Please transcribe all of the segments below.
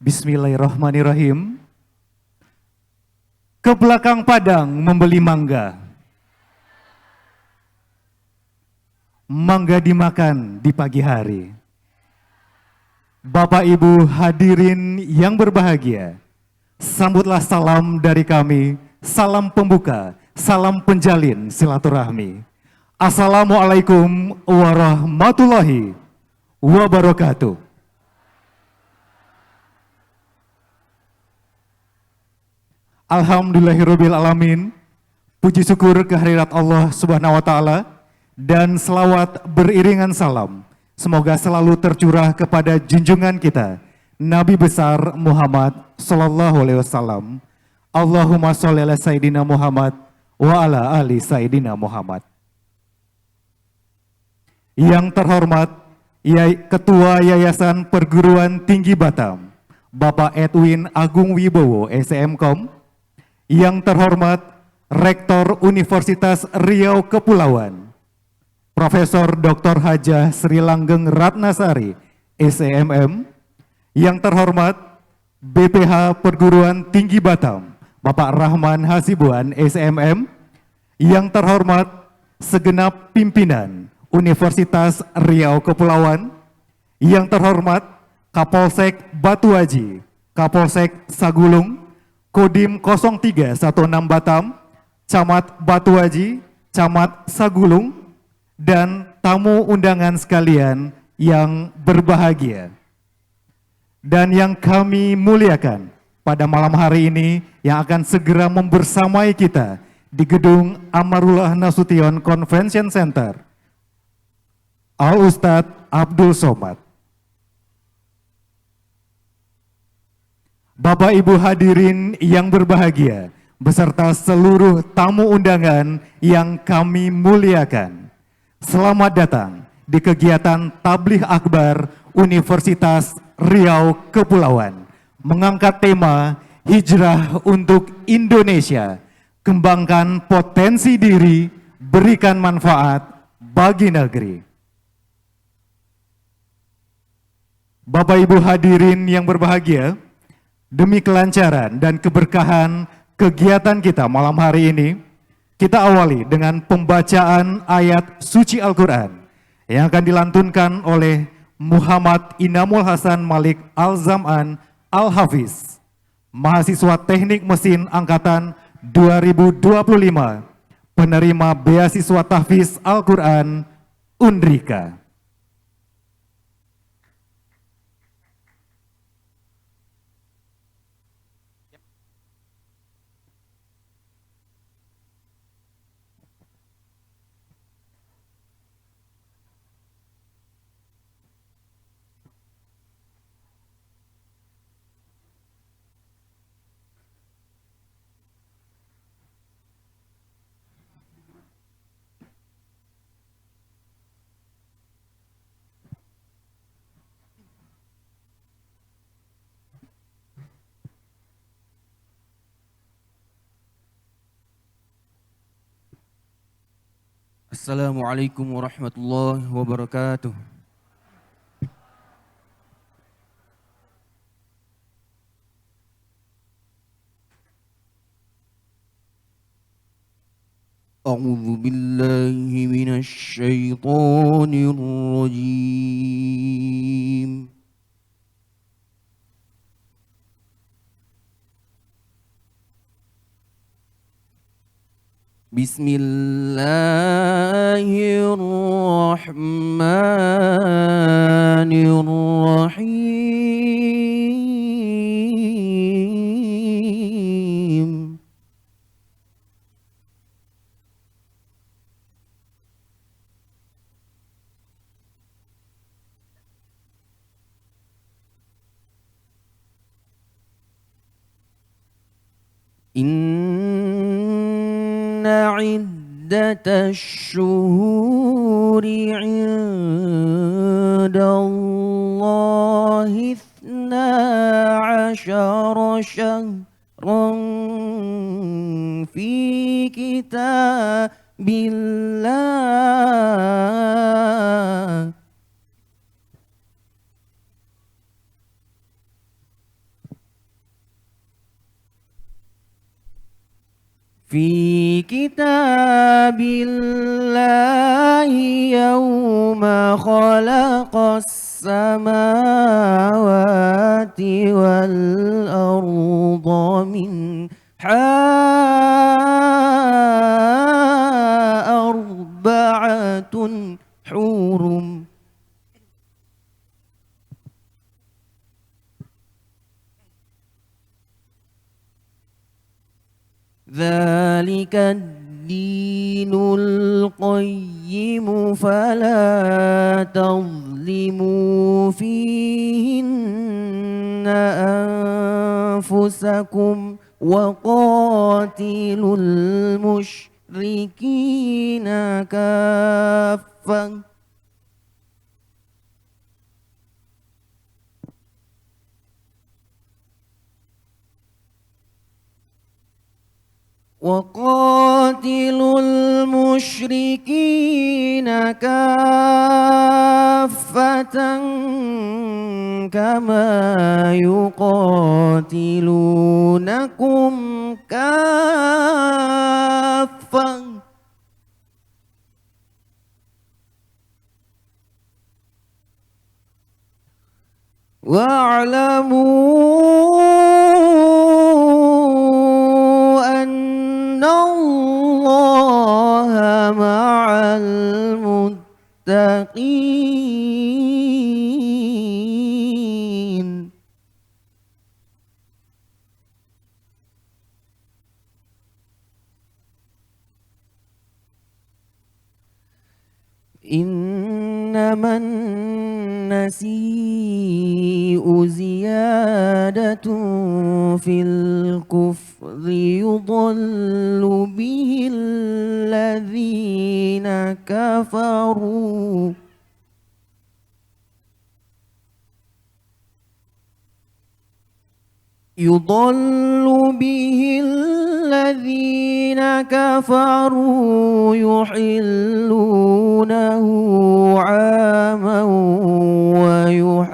Bismillahirrahmanirrahim. Ke belakang padang membeli mangga. Mangga dimakan di pagi hari. Bapak Ibu hadirin yang berbahagia, sambutlah salam dari kami, salam pembuka, salam penjalin silaturahmi. Assalamualaikum warahmatullahi wabarakatuh. Alhamdulillahirabbil alamin. Puji syukur kehadirat Allah Subhanahu wa taala dan selawat beriringan salam semoga selalu tercurah kepada junjungan kita Nabi besar Muhammad sallallahu alaihi wasallam. Allahumma sholli ala sayidina Muhammad wa ala ali sayidina Muhammad. Yang terhormat Ketua Yayasan Perguruan Tinggi Batam, Bapak Edwin Agung Wibowo SMKOM. Yang terhormat Rektor Universitas Riau Kepulauan, Profesor Dr. Hajah Sri Langgeng Ratnasari SEMM. Yang terhormat BPH Perguruan Tinggi Batam, Bapak Rahman Hasibuan SEMM. Yang terhormat segenap pimpinan Universitas Riau Kepulauan. Yang terhormat Kapolsek Batuaji, Kapolsek Sagulung, Kodim 0316 Batam, Camat Batuaji, Camat Sagulung, dan tamu undangan sekalian yang berbahagia. Dan yang kami muliakan pada malam hari ini yang akan segera membersamai kita di gedung Amarullah Nasution Convention Center, Al-Ustadz Abdul Somad. Bapak Ibu hadirin yang berbahagia, beserta seluruh tamu undangan yang kami muliakan. Selamat datang di kegiatan Tabligh Akbar Universitas Riau Kepulauan, mengangkat tema Hijrah untuk Indonesia, kembangkan potensi diri, berikan manfaat bagi negeri. Bapak Ibu hadirin yang berbahagia, demi kelancaran dan keberkahan kegiatan kita malam hari ini, kita awali dengan pembacaan ayat suci Al-Quran yang akan dilantunkan oleh Muhammad Inamul Hasan Malik Al-Zam'an Al-Hafiz, mahasiswa Teknik Mesin Angkatan 2025, penerima beasiswa tahfiz Al-Quran Undrika. Assalamualaikum warahmatullahi wabarakatuh. A'udzu billahi minasy syaithanir rajim. Bismillahirrahmanirrahim. Inna iddatash shuhuri 'indallahi 12 syahran fi kitabillah في كتاب الله يوم خلق السماوات والأرض منها أربعة حرم ذلك الدين القيم فلا تظلموا فيهن أنفسكم وقاتلوا المشركين كافة وقاتلوا المشركين كافة كما يقاتلونكم كافة واعلموا أن الله مع المتقين إنما النسيء زيادة في الكفر يضل به الذين كفروا يحلونه عاما ويحرمونه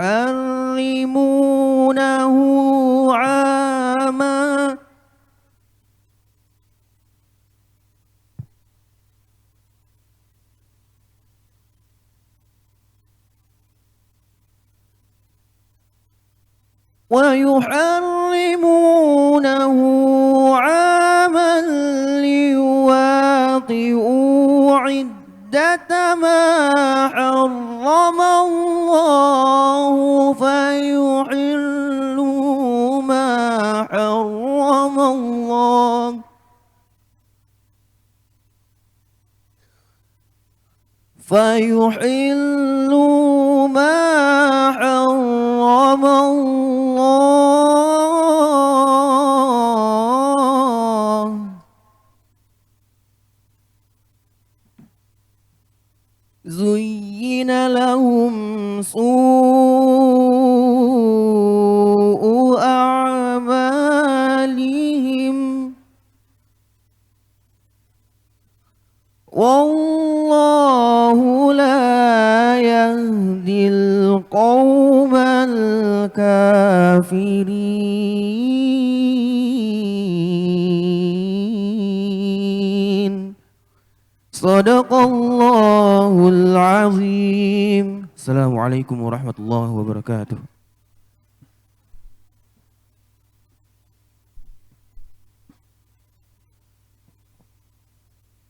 عاما ليواطئوا عدة ما حرم الله فيحلوا ما حرم الله فيحلوا ما حرم الله زين لهم سوء أعمالهم والله لا يهدي القوم الكافرين صدق الله العظيم. Assalamualaikum warahmatullahi wabarakatuh.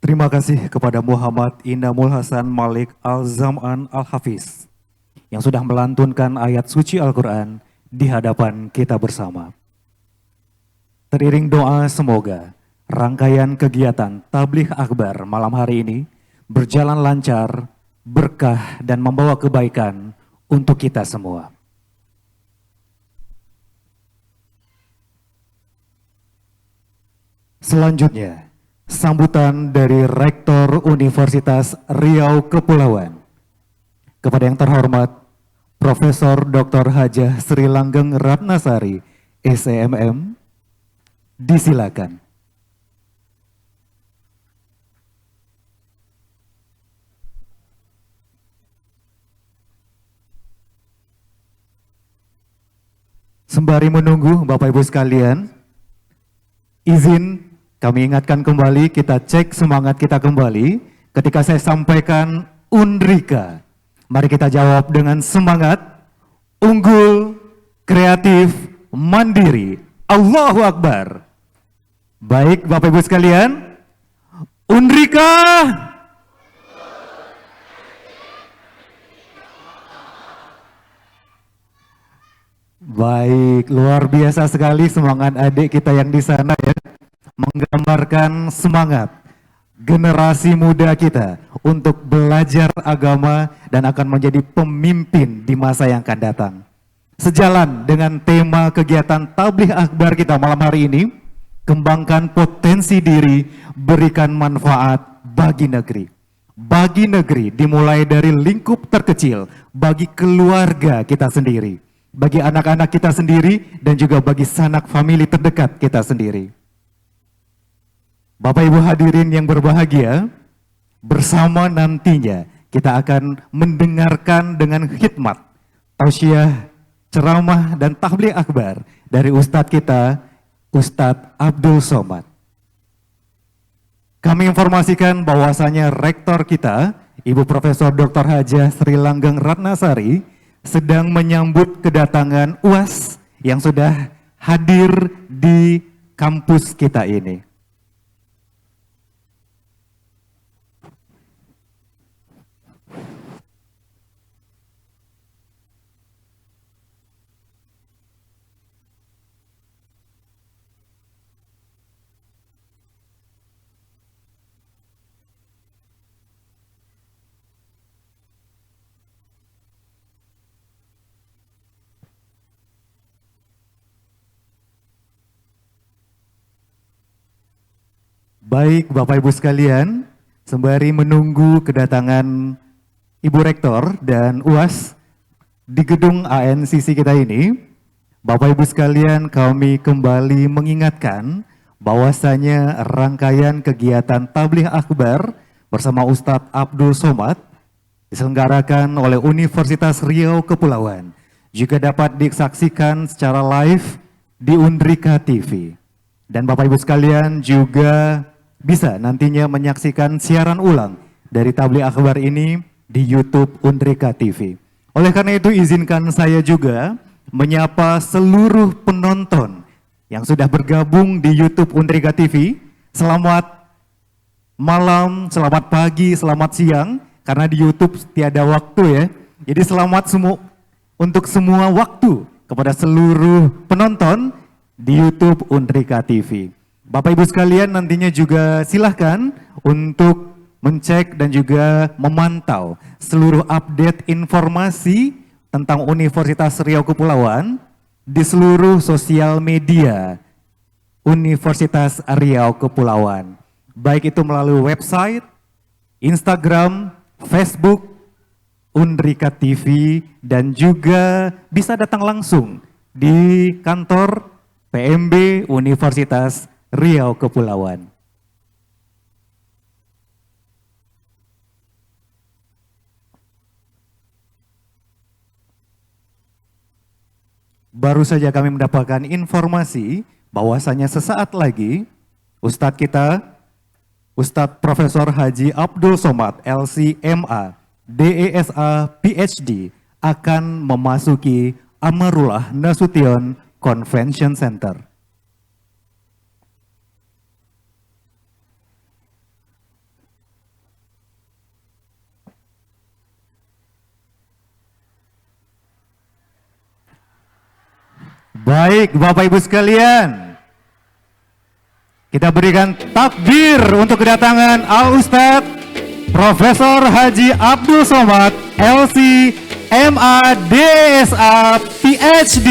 Terima kasih kepada Muhammad Indamul Hasan Malik Al-Zam'an Al-Hafiz yang sudah melantunkan ayat suci Al-Quran di hadapan kita bersama. Teriring doa semoga rangkaian kegiatan Tabligh Akbar malam hari ini berjalan lancar, berkah dan membawa kebaikan untuk kita semua. Selanjutnya, sambutan dari Rektor Universitas Riau Kepulauan. Kepada yang terhormat Profesor Dr. Hajah Sri Langgeng Ratnasari, SEMM, disilakan. Sembari menunggu Bapak Ibu sekalian, izin Kami ingatkan kembali, kita cek semangat kita kembali. Ketika saya sampaikan Undrika, mari kita jawab dengan semangat, unggul, kreatif, mandiri. Allahu Akbar. Baik Bapak Ibu sekalian, Undrika. Baik, luar biasa sekali semangat adik kita yang di sana ya. Menggambarkan semangat generasi muda kita untuk belajar agama dan akan menjadi pemimpin di masa yang akan datang. Sejalan dengan tema kegiatan Tabligh Akbar kita malam hari ini, kembangkan potensi diri, berikan manfaat bagi negeri. Bagi negeri dimulai dari lingkup terkecil, bagi keluarga kita sendiri, bagi anak-anak kita sendiri, dan juga bagi sanak famili terdekat kita sendiri. Bapak Ibu hadirin yang berbahagia, bersama nantinya kita akan mendengarkan dengan khidmat, tausiah, ceramah, dan tabligh akbar dari Ustadz kita, Ustadz Abdul Somad. Kami informasikan bahwasanya rektor kita, Ibu Profesor Dr. Hajah Sri Langgeng Ratnasari, sedang menyambut kedatangan UAS yang sudah hadir di kampus kita ini. Baik Bapak Ibu sekalian, sembari menunggu kedatangan Ibu Rektor dan UAS di gedung ANCC kita ini, Bapak Ibu sekalian kami kembali mengingatkan bahwasanya rangkaian kegiatan Tabligh Akbar bersama Ustadz Abdul Somad diselenggarakan oleh Universitas Riau Kepulauan, juga dapat disaksikan secara live di Undrika TV. Dan Bapak Ibu sekalian juga bisa nantinya menyaksikan siaran ulang dari Tabligh Akbar ini di YouTube Undrika TV. Oleh karena itu izinkan saya juga menyapa seluruh penonton yang sudah bergabung di YouTube Undrika TV. Selamat malam, selamat pagi, selamat siang, karena di YouTube tiada waktu ya. Jadi selamat untuk semua waktu kepada seluruh penonton di YouTube Undrika TV. Bapak Ibu sekalian nantinya juga silahkan untuk mencek dan juga memantau seluruh update informasi tentang Universitas Riau Kepulauan di seluruh sosial media Universitas Riau Kepulauan. Baik itu melalui website, Instagram, Facebook, Undrika TV, dan juga bisa datang langsung di kantor PMB Universitas Riau Kepulauan. Baru saja kami mendapatkan informasi bahwasanya sesaat lagi Ustadz kita, Ustadz Profesor Haji Abdul Somad, LC.MA, DESA, PhD, akan memasuki Amarullah Nasution Convention Center. Baik Bapak Ibu sekalian, kita berikan takbir untuk kedatangan Al-Ustadz Profesor Haji Abdul Somad, LC.MA, DSA, PhD.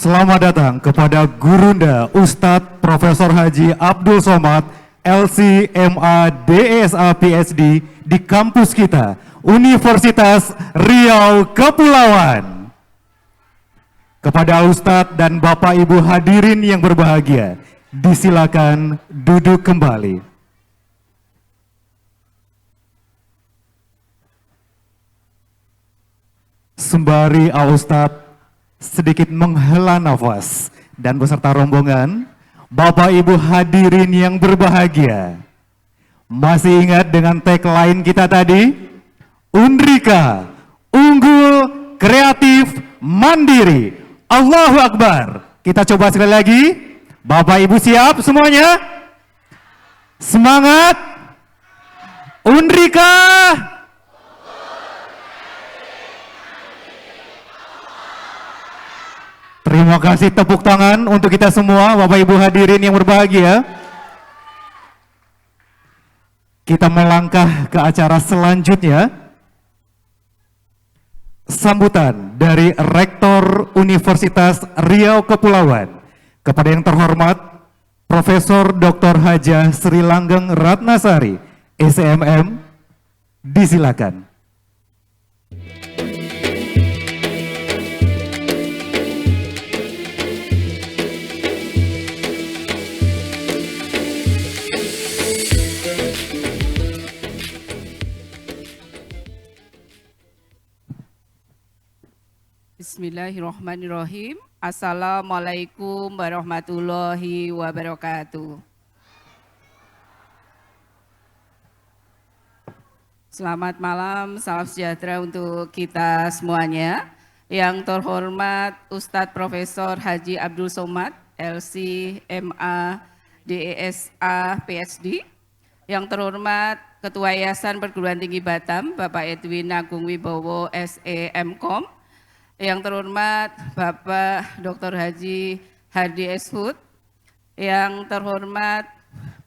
Selamat datang kepada Gurunda Ustadz Profesor Haji Abdul Somad, LC, MA, DSA, PhD di kampus kita, Universitas Riau Kepulauan. Kepada Ustadz dan Bapak Ibu hadirin yang berbahagia, disilakan duduk kembali. Sembari Ustadz sedikit menghela nafas dan beserta rombongan, Bapak Ibu hadirin yang berbahagia, masih ingat dengan tagline kita tadi? Undrika, unggul, kreatif, mandiri. Allahu Akbar. Kita coba sekali lagi. Bapak Ibu siap semuanya? Semangat. Undrika. Terima kasih, tepuk tangan untuk kita semua, Bapak Ibu hadirin yang berbahagia. Kita melangkah ke acara selanjutnya. Sambutan dari Rektor Universitas Riau Kepulauan. Kepada yang terhormat, Profesor Dr. Hajah Sri Langgeng Ratnasari, SMM, disilakan. Bismillahirrahmanirrahim. Assalamualaikum warahmatullahi wabarakatuh. Selamat malam, salam sejahtera untuk kita semuanya. Yang terhormat Ustadz Profesor Haji Abdul Somad, LC, MA, DSA, PhD. Yang terhormat Ketua Yayasan Perguruan Tinggi Batam, Bapak Edwin Agung Wibowo, SE, MKom. Yang terhormat Bapak Dr. Haji Hardi Eshud, yang terhormat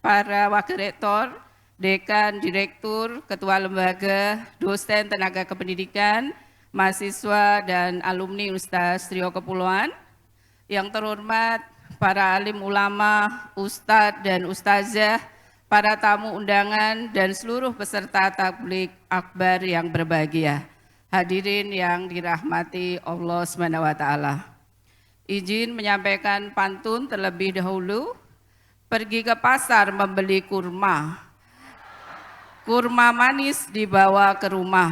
para Wakil Rektor, Dekan, Direktur, Ketua Lembaga, Dosen Tenaga Kependidikan, mahasiswa dan alumni Universitas Riau Kepulauan, yang terhormat para alim ulama, ustadz dan ustazah, para tamu undangan, dan seluruh peserta tabligh akbar yang berbahagia. Hadirin yang dirahmati Allah SWT. Izin menyampaikan pantun terlebih dahulu. Pergi ke pasar membeli kurma. Kurma manis dibawa ke rumah.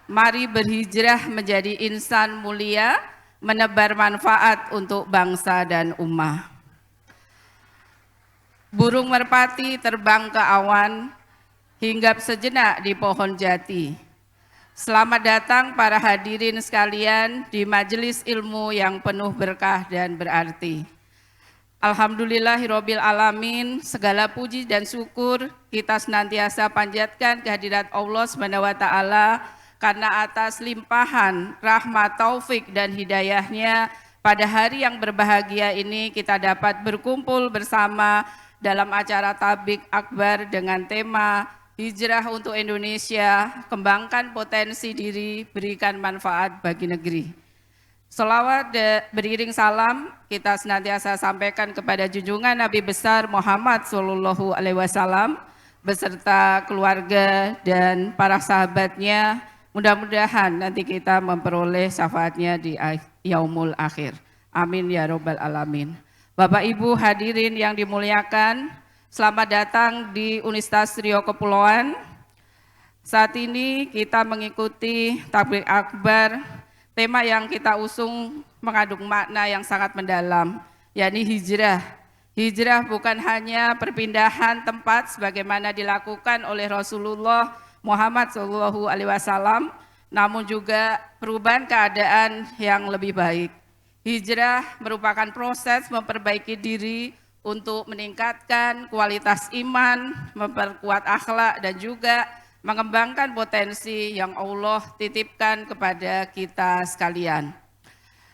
Mari berhijrah menjadi insan mulia, menebar manfaat untuk bangsa dan ummah. Burung merpati terbang ke awan, hinggap sejenak di pohon jati. Selamat datang para hadirin sekalian di majelis ilmu yang penuh berkah dan berarti. Alhamdulillahirabbil alamin, segala puji dan syukur kita senantiasa panjatkan kehadirat Allah SWT karena atas limpahan rahmat, taufik dan hidayahnya pada hari yang berbahagia ini kita dapat berkumpul bersama dalam acara tabligh akbar dengan tema Hijrah untuk Indonesia, kembangkan potensi diri, berikan manfaat bagi negeri. Selawat beriring salam kita senantiasa sampaikan kepada junjungan Nabi besar Muhammad SAW beserta keluarga dan para sahabatnya. Mudah-mudahan nanti kita memperoleh syafaatnya di yaumul akhir. Amin ya robbal alamin. Bapak Ibu hadirin yang dimuliakan, selamat datang di Universitas Riau Kepulauan. Saat ini kita mengikuti tabligh akbar. Tema yang kita usung mengandung makna yang sangat mendalam, yakni hijrah. Hijrah bukan hanya perpindahan tempat sebagaimana dilakukan oleh Rasulullah Muhammad SAW, namun juga perubahan keadaan yang lebih baik. Hijrah merupakan proses memperbaiki diri untuk meningkatkan kualitas iman, memperkuat akhlak, dan juga mengembangkan potensi yang Allah titipkan kepada kita sekalian.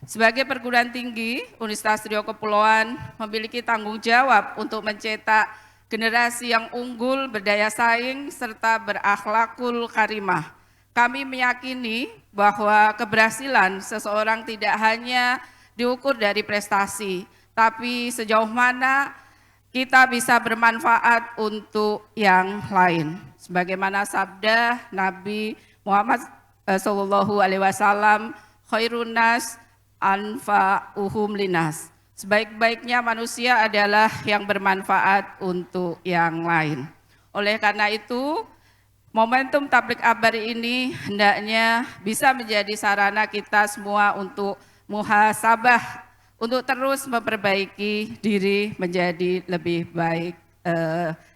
Sebagai perguruan tinggi, Universitas Riau Kepulauan memiliki tanggung jawab untuk mencetak generasi yang unggul, berdaya saing, serta berakhlakul karimah. Kami meyakini bahwa keberhasilan seseorang tidak hanya diukur dari prestasi, tapi sejauh mana kita bisa bermanfaat untuk yang lain. Sebagaimana sabda Nabi Muhammad SAW, khairun nas anfa'uhum linas. Sebaik-baiknya manusia adalah yang bermanfaat untuk yang lain. Oleh karena itu, momentum tablik akbar ini hendaknya bisa menjadi sarana kita semua untuk muhasabah, untuk terus memperbaiki diri menjadi lebih baik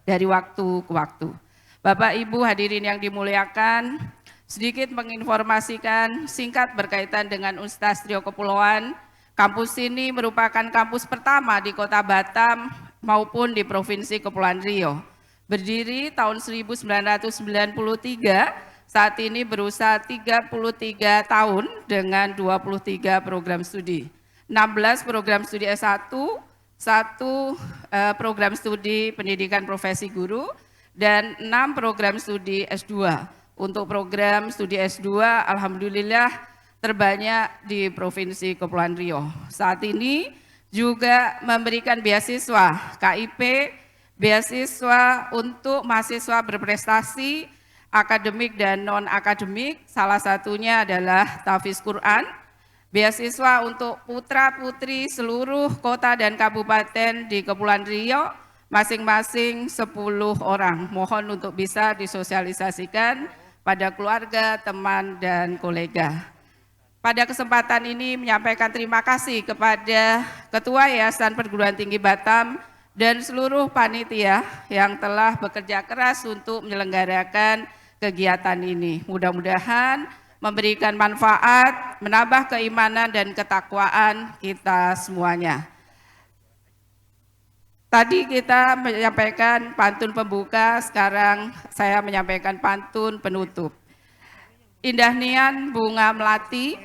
dari waktu ke waktu. Bapak Ibu hadirin yang dimuliakan, sedikit menginformasikan singkat berkaitan dengan Universitas Riau Kepulauan. Kampus ini merupakan kampus pertama di Kota Batam maupun di Provinsi Kepulauan Riau. Berdiri tahun 1993, saat ini berusaha 33 tahun dengan 23 program studi. 16 program studi S1, 1 program studi pendidikan profesi guru, dan 6 program studi S2. Untuk program studi S2, alhamdulillah terbanyak di Provinsi Kepulauan Riau. Saat ini juga memberikan beasiswa KIP, beasiswa untuk mahasiswa berprestasi, akademik dan non-akademik, salah satunya adalah tahfiz Quran, beasiswa untuk putra-putri seluruh kota dan kabupaten di Kepulauan Riau, masing-masing 10 orang. Mohon untuk bisa disosialisasikan pada keluarga, teman, dan kolega. Pada kesempatan ini menyampaikan terima kasih kepada Ketua Yayasan Perguruan Tinggi Batam dan seluruh panitia yang telah bekerja keras untuk menyelenggarakan kegiatan ini. Mudah-mudahan memberikan manfaat, menambah keimanan dan ketakwaan kita semuanya. Tadi kita menyampaikan pantun pembuka, sekarang saya menyampaikan pantun penutup. Indah nian bunga melati,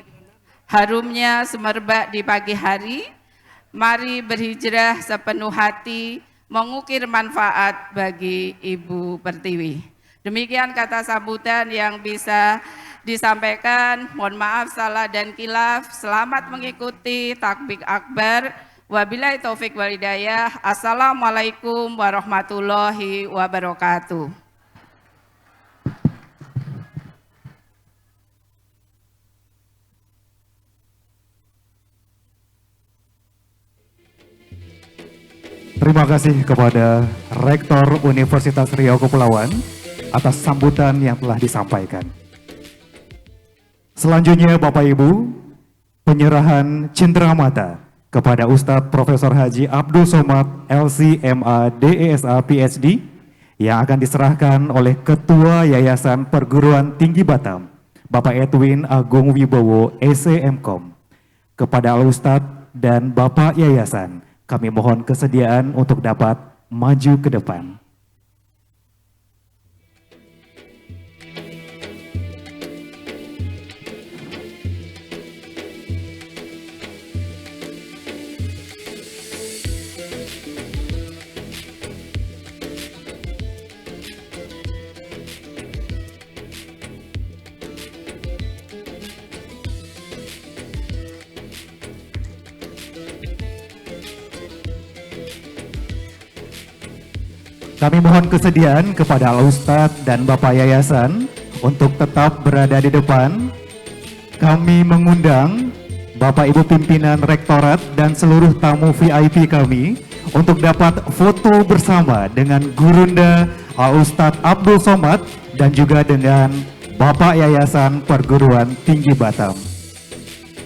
harumnya semerbak di pagi hari, mari berhijrah sepenuh hati, mengukir manfaat bagi Ibu Pertiwi. Demikian kata sambutan yang bisa disampaikan. Mohon maaf salah dan kilaf. Selamat mengikuti takbir akbar. Wabillahi taufik wal hidayah. Assalamualaikum warahmatullahi wabarakatuh. Terima kasih kepada Rektor Universitas Riau Kepulauan atas sambutan yang telah disampaikan. Selanjutnya Bapak Ibu, penyerahan cindera mata kepada Ustadz Profesor Haji Abdul Somad LC.MA DESA PhD yang akan diserahkan oleh Ketua Yayasan Perguruan Tinggi Batam, Bapak Edwin Agung Wibowo SCMkom. Kepada Al-Ustadz dan Bapak Yayasan, kami mohon kesediaan untuk dapat maju ke depan. Kami mohon kesediaan kepada Al-Ustadz dan Bapak Yayasan untuk tetap berada di depan. Kami mengundang Bapak Ibu pimpinan Rektorat dan seluruh tamu VIP kami untuk dapat foto bersama dengan Gurunda Al-Ustadz Abdul Somad dan juga dengan Bapak Yayasan Perguruan Tinggi Batam.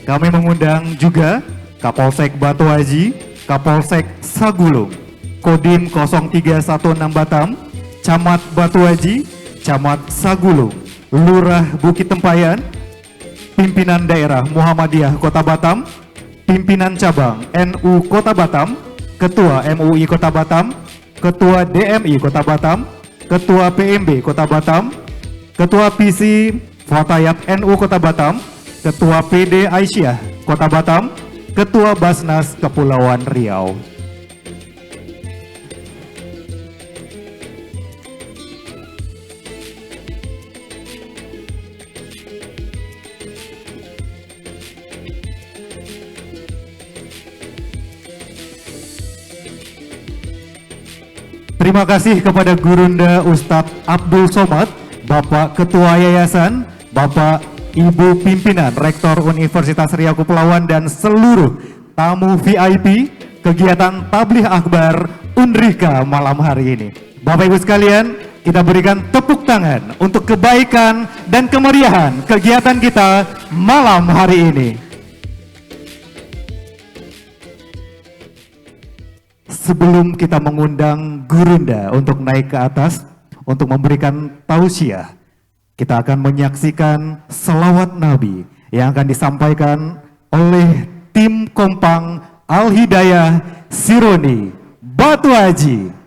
Kami mengundang juga Kapolsek Batu Haji, Kapolsek Sagulung, Kodim 0316 Batam, Camat Batu Haji, Camat Sagulung, Lurah Bukit Tempayan, Pimpinan Daerah Muhammadiyah Kota Batam, Pimpinan Cabang NU Kota Batam, Ketua MUI Kota Batam, Ketua DMI Kota Batam, Ketua PMB Kota Batam, Ketua PC Fatayat NU Kota Batam, Ketua PD Aisyah Kota Batam, Ketua Basnas Kepulauan Riau. Terima kasih kepada Gurunda Ustadz Abdul Somad, Bapak Ketua Yayasan, Bapak Ibu Pimpinan Rektor Universitas Riau Kepulauan dan seluruh tamu VIP kegiatan Tabligh Akbar Unrika malam hari ini. Bapak Ibu sekalian, kita berikan tepuk tangan untuk kebaikan dan kemeriahan kegiatan kita malam hari ini. Sebelum kita mengundang Gurunda untuk naik ke atas untuk memberikan tausiah, kita akan menyaksikan selawat Nabi yang akan disampaikan oleh tim Kompang Al-Hidayah Sironi Batu Haji.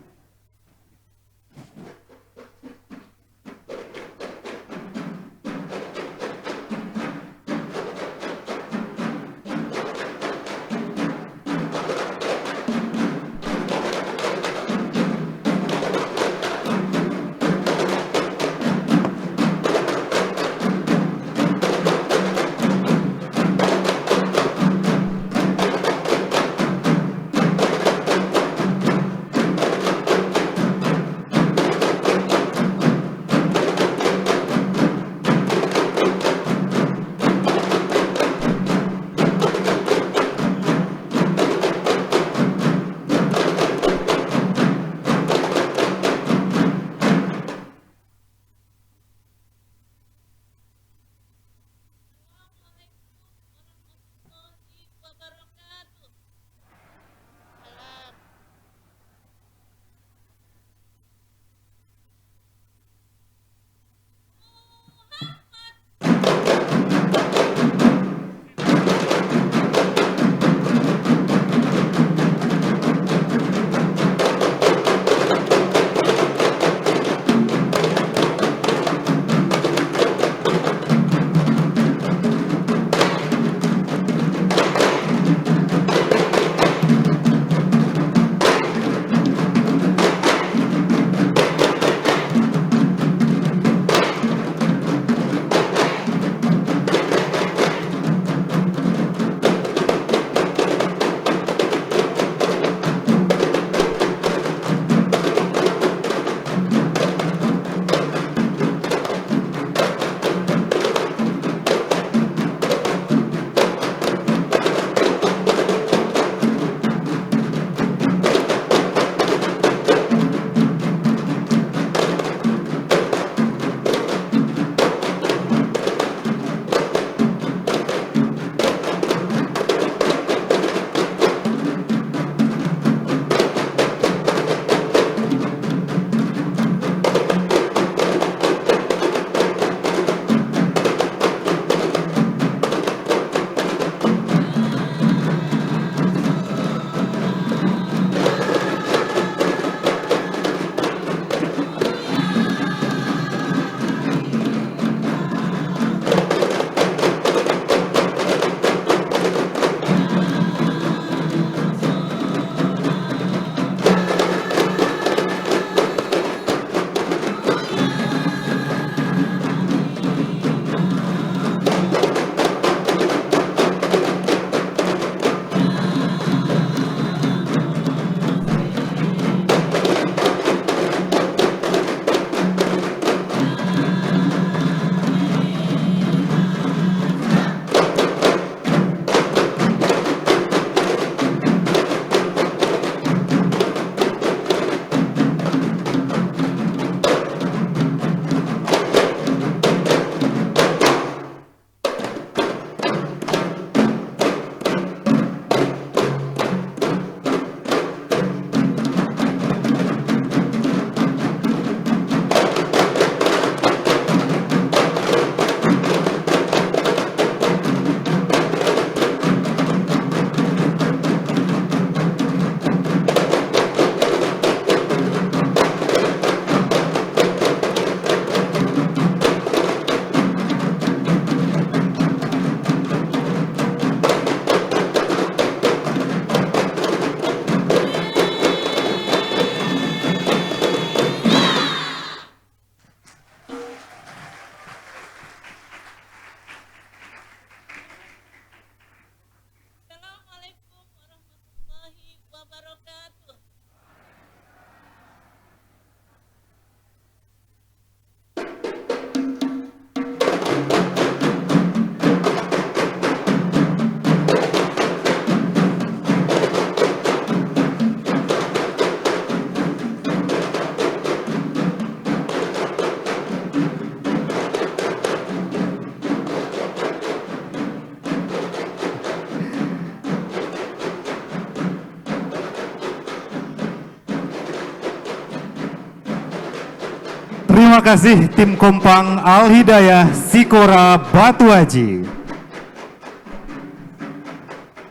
Terima kasih tim Kompang Al Hidayah Sikora Batu Haji.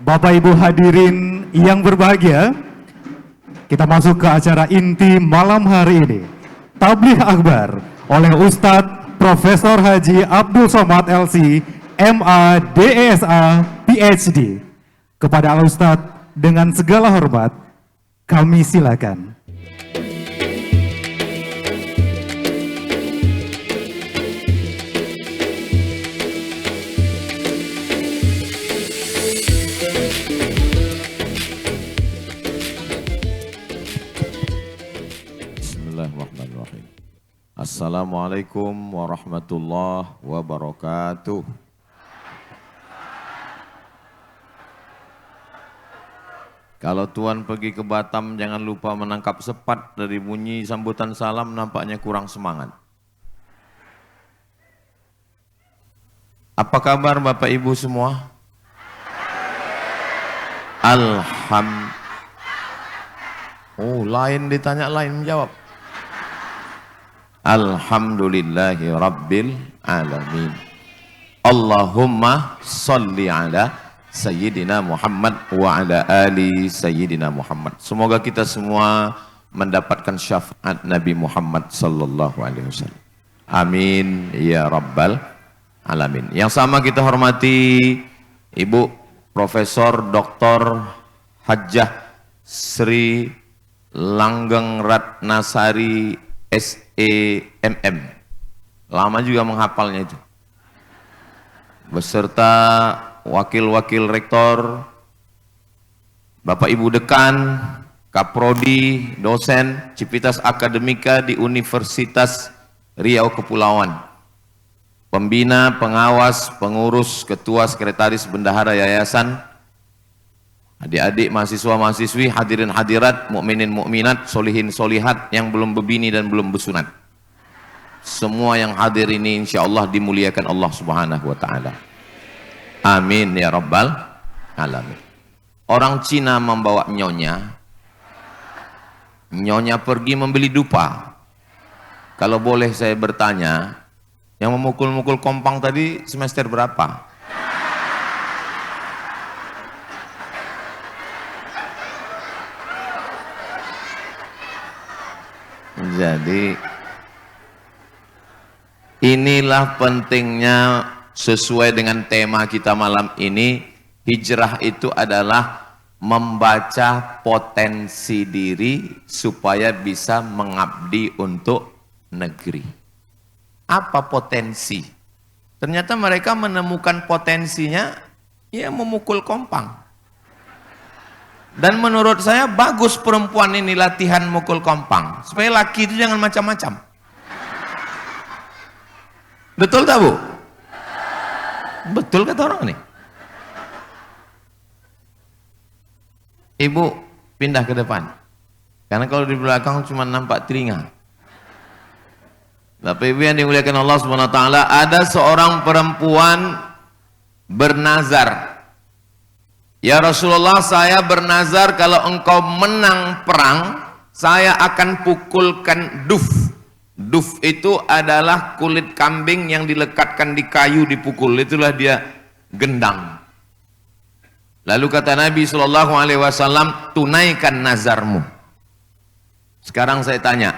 Bapak Ibu hadirin yang berbahagia, kita masuk ke acara inti malam hari ini. Tabligh Akbar oleh Ustadz Profesor Haji Abdul Somad LC, MA, DSA, PhD. Kepada Al Ustadz dengan segala hormat, kami silakan. Bismillahirrahmanirrahim. Assalamualaikum warahmatullahi wabarakatuh. Kalau Tuan pergi ke Batam, jangan lupa menangkap sepat dari bunyi sambutan salam, nampaknya kurang semangat. Apa kabar Bapak Ibu semua? Oh, lain ditanya, lain menjawab. Alhamdulillahi Rabbil Alamin. Allahumma salli ala Sayyidina Muhammad wa ala ali Sayyidina Muhammad. Semoga kita semua mendapatkan syafaat Nabi Muhammad sallallahu alaihi wasallam. Amin ya Rabbal Alamin. Yang sama kita hormati Ibu Profesor Dr. Hajjah Sri Langgeng Ratnasari SEMM. Lama juga menghafalnya itu. Beserta wakil-wakil rektor, Bapak Ibu Dekan, Kaprodi, dosen, Civitas Akademika di Universitas Riau Kepulauan, pembina, pengawas, pengurus, ketua, sekretaris, bendahara yayasan, adik-adik, mahasiswa-mahasiswi, hadirin hadirat, mukminin mukminat, solihin solihat yang belum berbini dan belum bersunat. Semua yang hadir ini insya Allah dimuliakan Allah Subhanahu wa Ta'ala. Amin ya Rabbal Alamin. Orang Cina membawa nyonya. Nyonya pergi membeli dupa. Kalau boleh saya bertanya, yang memukul-mukul kompang tadi semester berapa? Jadi inilah pentingnya sesuai dengan tema kita malam ini. Hijrah itu adalah membaca potensi diri supaya bisa mengabdi untuk negeri. Apa potensi? Ternyata mereka menemukan potensinya ya memukul kompang. Dan menurut saya bagus perempuan ini latihan mukul kompang supaya laki itu jangan macam-macam. Betul tak Bu? Betul kata orang nih. Ibu pindah ke depan. Karena kalau di belakang cuma nampak telinga. Bapak Ibu yang dimuliakan Allah Subhanahu wa taala, ada seorang perempuan bernazar. Ya Rasulullah, saya bernazar kalau engkau menang perang, saya akan pukulkan duf. Duf itu adalah kulit kambing yang dilekatkan di kayu dipukul, itulah dia gendang. Lalu kata Nabi SAW, tunaikan nazarmu. Sekarang saya tanya,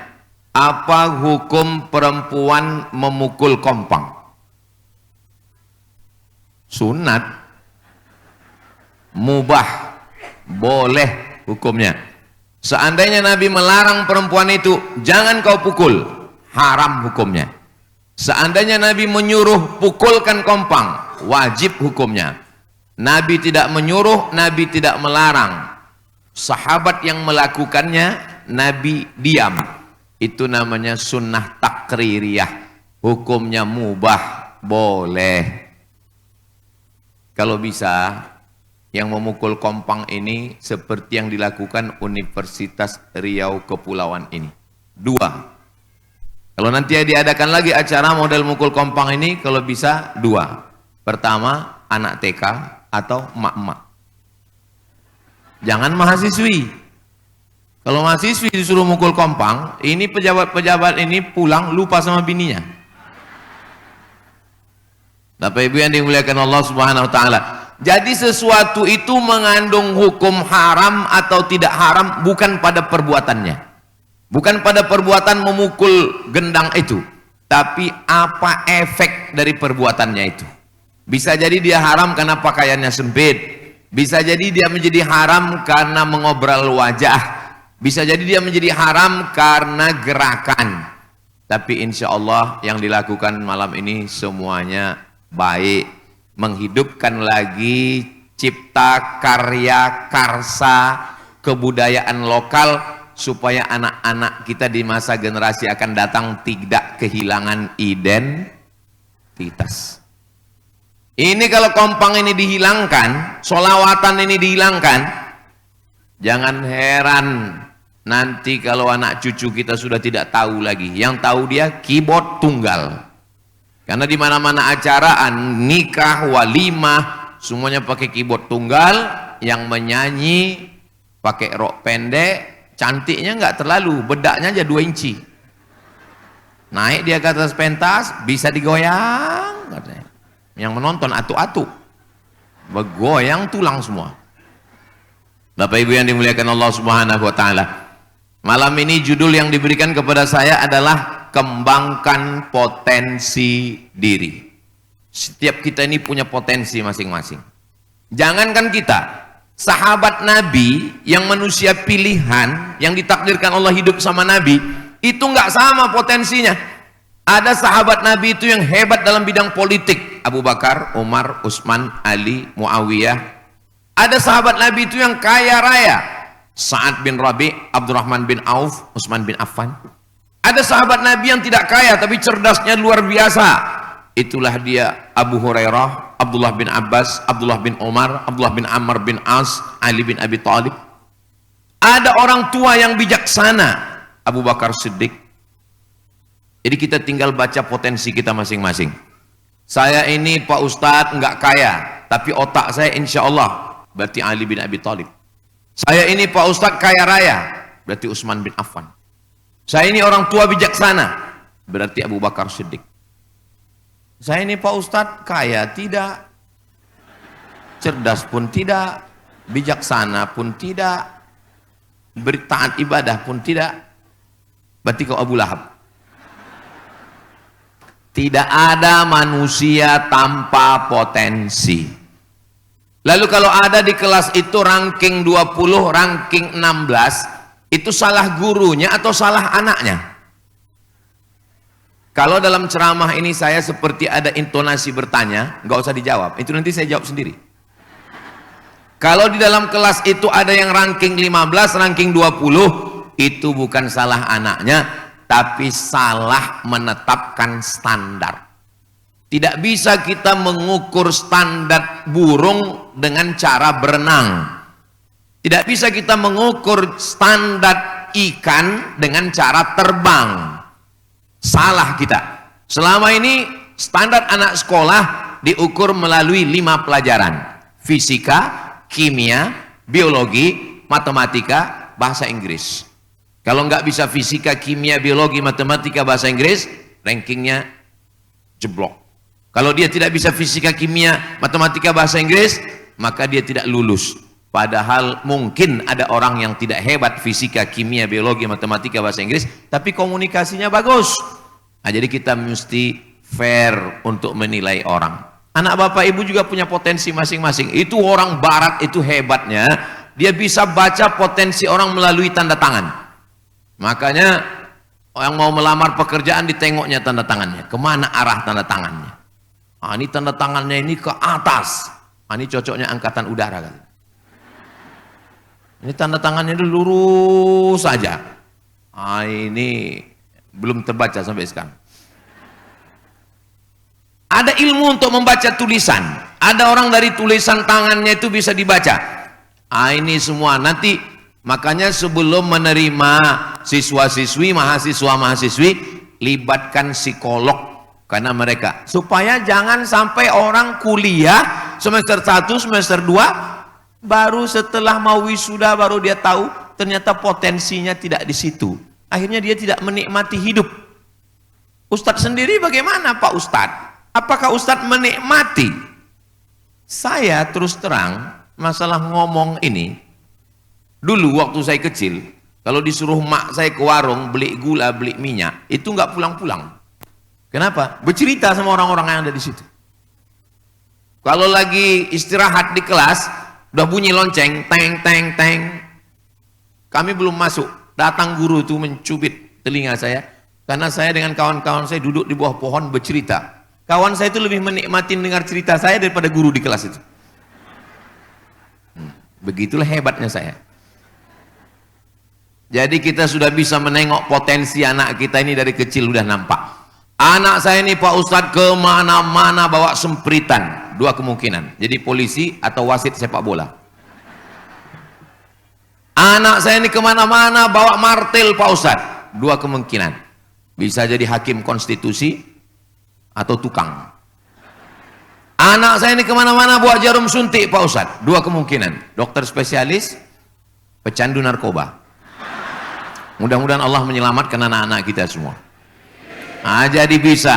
apa hukum perempuan memukul kompang? Sunat, mubah, boleh hukumnya. Seandainya Nabi melarang perempuan itu, jangan kau pukul, haram hukumnya. Seandainya Nabi menyuruh pukulkan kompang, wajib hukumnya. Nabi tidak menyuruh, Nabi tidak melarang. Sahabat yang melakukannya, Nabi diam. Itu namanya sunnah takririyah. Hukumnya mubah, boleh. Kalau bisa, yang memukul kompang ini seperti yang dilakukan Universitas Riau Kepulauan ini. 2. Kalau nanti diadakan lagi acara model mukul kompang ini, kalau bisa 2. Pertama, anak TK atau emak-emak. Jangan mahasiswi. Kalau mahasiswi disuruh mukul kompang, ini pejabat-pejabat ini pulang lupa sama bininya. Bapak Ibu yang dimuliakan Allah Subhanahu wa taala. Jadi sesuatu itu mengandung hukum haram atau tidak haram bukan pada perbuatannya. Bukan pada perbuatan memukul gendang itu, tapi apa efek dari perbuatannya itu. Bisa jadi dia haram karena pakaiannya sempit. Bisa jadi dia menjadi haram karena mengobrol wajah. Bisa jadi dia menjadi haram karena gerakan. Tapi insya Allah yang dilakukan malam ini semuanya baik, menghidupkan lagi cipta karya karsa kebudayaan lokal supaya anak-anak kita di masa generasi akan datang tidak kehilangan identitas. Ini kalau kompang ini dihilangkan, solawatan ini dihilangkan, jangan heran nanti kalau anak cucu kita sudah tidak tahu lagi. Yang tahu dia keyboard tunggal. Karena di mana-mana acara, nikah, walimah, semuanya pakai keyboard tunggal, yang menyanyi pakai rok pendek, cantiknya nggak terlalu, bedaknya aja 2 inci. Naik dia ke atas pentas, bisa digoyang katanya. Yang menonton atu-atu, bergoyang tulang semua. Bapak Ibu yang dimuliakan Allah Subhanahu wa taala. Malam ini judul yang diberikan kepada saya adalah kembangkan potensi diri. Setiap kita ini punya potensi masing-masing. Jangankan kita, sahabat Nabi yang manusia pilihan, yang ditakdirkan Allah hidup sama Nabi, itu nggak sama potensinya. Ada sahabat Nabi itu yang hebat dalam bidang politik, Abu Bakar, Umar, Utsman, Ali, Muawiyah. Ada sahabat Nabi itu yang kaya raya, Sa'ad bin Rabi, Abdurrahman bin Auf, Utsman bin Affan. Ada sahabat Nabi yang tidak kaya tapi cerdasnya luar biasa. Itulah dia Abu Hurairah, Abdullah bin Abbas, Abdullah bin Umar, Abdullah bin Amr bin As, Ali bin Abi Thalib. Ada orang tua yang bijaksana, Abu Bakar Siddiq. Jadi kita tinggal baca potensi kita masing-masing. Saya ini Pak Ustadz nggak kaya, tapi otak saya insya Allah, berarti Ali bin Abi Thalib. Saya ini Pak Ustadz kaya raya, berarti Utsman bin Affan. Saya ini orang tua bijaksana, berarti Abu Bakar Siddiq. Saya ini Pak Ustadz kaya tidak, cerdas pun tidak, bijaksana pun tidak, bertaat ibadah pun tidak, berarti kau Abu Lahab. Tidak ada manusia tanpa potensi. Lalu kalau ada di kelas itu ranking 20, ranking 16, itu salah gurunya atau salah anaknya? Kalau dalam ceramah ini saya seperti ada intonasi bertanya, nggak usah dijawab, itu nanti saya jawab sendiri. Kalau di dalam kelas itu ada yang ranking 15, ranking 20, itu bukan salah anaknya, tapi salah menetapkan standar. Tidak bisa kita mengukur standar burung dengan cara berenang. Tidak bisa kita mengukur standar ikan dengan cara terbang. Salah kita. Selama ini standar anak sekolah diukur melalui 5 pelajaran. Fisika, kimia, biologi, matematika, bahasa Inggris. Kalau nggak bisa fisika, kimia, biologi, matematika, bahasa Inggris, rankingnya jeblok. Kalau dia tidak bisa fisika, kimia, matematika, bahasa Inggris, maka dia tidak lulus. Padahal mungkin ada orang yang tidak hebat fisika, kimia, biologi, matematika, bahasa Inggris, tapi komunikasinya bagus. Nah, jadi kita mesti fair untuk menilai orang. Anak bapak ibu juga punya potensi masing-masing. Itu orang barat itu hebatnya, dia bisa baca potensi orang melalui tanda tangan. Makanya yang mau melamar pekerjaan ditengoknya tanda tangannya, kemana arah tanda tangannya. Ah, ini tanda tangannya ini ke atas, ah, ini cocoknya angkatan udara kan. Ini tanda tangannya dulu lurus saja, ah, ini belum terbaca sampai sekarang. Ada ilmu untuk membaca tulisan, ada orang dari tulisan tangannya itu bisa dibaca. Ah, ini semua nanti. Makanya sebelum menerima siswa-siswi, mahasiswa-mahasiswi, libatkan psikolog karena mereka, supaya jangan sampai orang kuliah semester 1, semester 2, baru setelah mau wisuda baru dia tahu ternyata potensinya tidak di situ. Akhirnya dia tidak menikmati hidup. Ustadz sendiri bagaimana Pak Ustadz? Apakah Ustadz menikmati? Saya terus terang masalah ngomong ini, dulu waktu saya kecil, kalau disuruh mak saya ke warung beli gula, beli minyak, itu nggak pulang-pulang. Kenapa? Bercerita sama orang-orang yang ada di situ. Kalau lagi istirahat di kelas, udah bunyi lonceng, teng, teng, teng. Kami belum masuk, datang guru itu mencubit telinga saya, karena saya dengan kawan-kawan saya duduk di bawah pohon bercerita. Kawan saya itu lebih menikmati dengar cerita saya daripada guru di kelas itu. Begitulah hebatnya saya. Jadi kita sudah bisa menengok potensi anak kita ini dari kecil udah nampak. Anak saya ini Pak Ustadz kemana-mana bawa sempritan. Dua kemungkinan, jadi polisi atau wasit sepak bola. Anak saya ini kemana-mana bawa martil Pak Ustadz. Dua kemungkinan, bisa jadi hakim konstitusi atau tukang. Anak saya ini kemana-mana bawa jarum suntik Pak Ustadz. Dua kemungkinan, dokter spesialis, pecandu narkoba. Mudah-mudahan Allah menyelamatkan anak-anak kita semua. Nah, jadi bisa.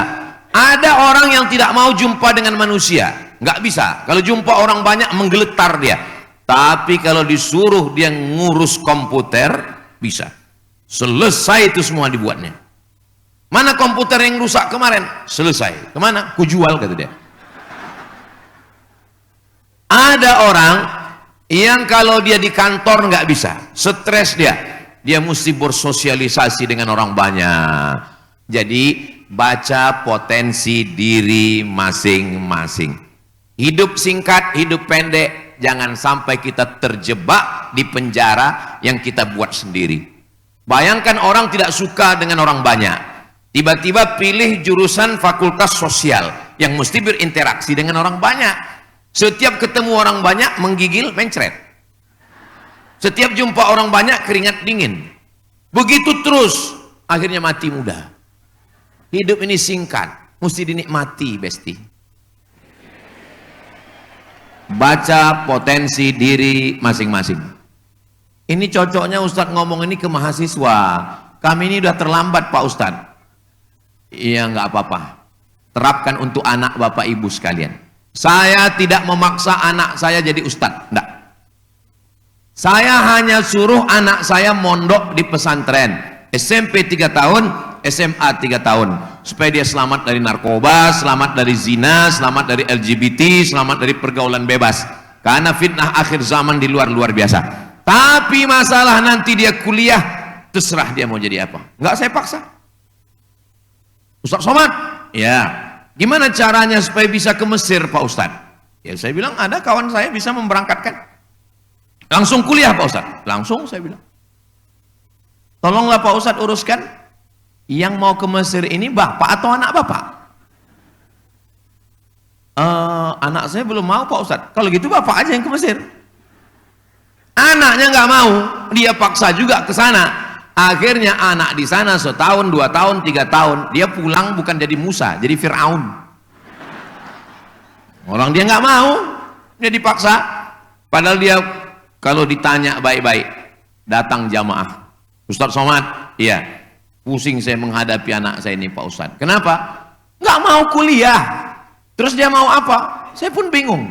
Ada orang yang tidak mau jumpa dengan manusia, nggak bisa. Kalau jumpa orang banyak menggeletar dia. Tapi kalau disuruh dia ngurus komputer, bisa. Selesai itu semua dibuatnya. Mana komputer yang rusak kemarin? Selesai. Kemana? Kujual, kata dia. Ada orang yang kalau dia di kantor nggak bisa, stres dia mesti bersosialisasi dengan orang banyak. Jadi baca potensi diri masing-masing. Hidup singkat, hidup pendek, jangan sampai kita terjebak di penjara yang kita buat sendiri. Bayangkan orang tidak suka dengan orang banyak, tiba-tiba pilih jurusan fakultas sosial yang mesti berinteraksi dengan orang banyak. Setiap ketemu orang banyak menggigil, mencret. Setiap jumpa orang banyak keringat dingin. Begitu terus, akhirnya mati muda. Hidup ini singkat, mesti dinikmati, besti. Baca potensi diri masing-masing. Ini cocoknya Ustadz ngomong ini ke mahasiswa. Kami ini udah terlambat Pak Ustadz. Iya, nggak apa-apa. Terapkan untuk anak bapak ibu sekalian. Saya tidak memaksa anak saya jadi Ustadz, enggak. Saya hanya suruh anak saya mondok di pesantren. SMP 3 tahun, SMA 3 tahun, supaya dia selamat dari narkoba, selamat dari zina, selamat dari LGBT, selamat dari pergaulan bebas. Karena fitnah akhir zaman di luar biasa. Tapi masalah nanti dia kuliah, terserah dia mau jadi apa. Enggak saya paksa. Ustaz Somad, ya, gimana caranya supaya bisa ke Mesir Pak Ustaz? Ya saya bilang ada kawan saya bisa memberangkatkan. Langsung kuliah Pak Ustaz? Langsung saya bilang. Tolonglah Pak Ustaz uruskan. Yang mau ke Mesir ini bapak atau anak bapak? Anak saya belum mau Pak Ustaz. Kalau gitu bapak aja yang ke Mesir. Anaknya nggak mau, dia paksa juga ke sana. Akhirnya anak di sana setahun, 2 tahun, 3 tahun, dia pulang bukan jadi Musa, jadi Fir'aun. Orang dia nggak mau, dia dipaksa. Padahal dia kalau ditanya baik-baik, datang jamaah. Ustaz Somad, iya. Pusing saya menghadapi anak saya ini Pak Ustadz. Kenapa? Nggak mau kuliah. Terus dia mau apa? Saya pun bingung.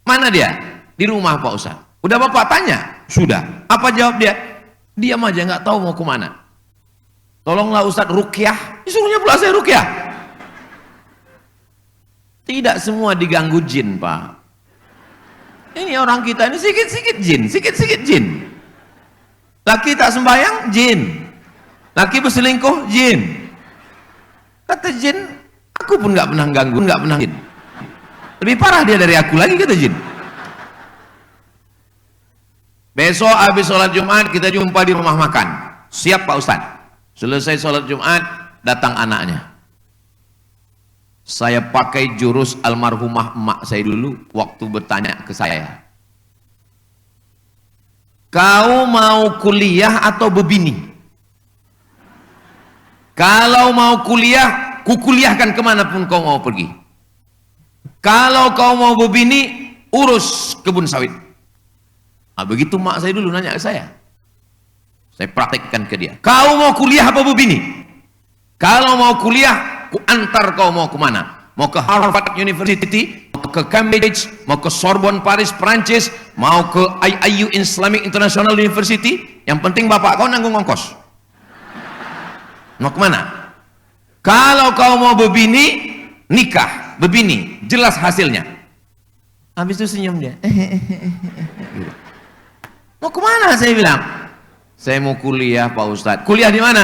Mana dia? Di rumah Pak Ustadz. Udah bapak tanya? Sudah. Apa jawab dia? Diam aja, nggak tahu mau kemana. Tolonglah Ustadz ruqyah. Disuruhnya pula saya ruqyah. Tidak semua diganggu jin Pak. Ini orang kita ini sikit-sikit jin, sikit-sikit jin. Laki tak sembahyang, jin. Laki berselingkuh, jin. Kata jin, aku pun nggak pernah ganggu, nggak pernah jin. Lebih parah dia dari aku lagi, kata jin. Besok habis sholat Jumat kita jumpa di rumah makan. Siap Pak Ustadz. Selesai sholat Jumat, datang anaknya. Saya pakai jurus almarhumah emak saya dulu waktu bertanya ke saya. Kau mau kuliah atau bebini? Kalau mau kuliah, kukuliahkan kemanapun kau mau pergi. Kalau kau mau bebini, urus kebun sawit. Nah, begitu mak saya dulu nanya ke saya. Saya praktekkan ke dia. Kau mau kuliah apa begini? Kalau mau kuliah, ku antar kau mau kemana? Mau ke Harvard University, mau ke Cambridge, mau ke Sorbonne Paris Prancis, mau ke IIU Islamic International University. Yang penting bapak kau nanggung ongkos. Mau kemana? Kalau kau mau begini, nikah, begini, jelas hasilnya. Habis itu senyum dia. Mau kemana? Saya bilang. Saya mau kuliah Pak Ustadz. Kuliah di mana?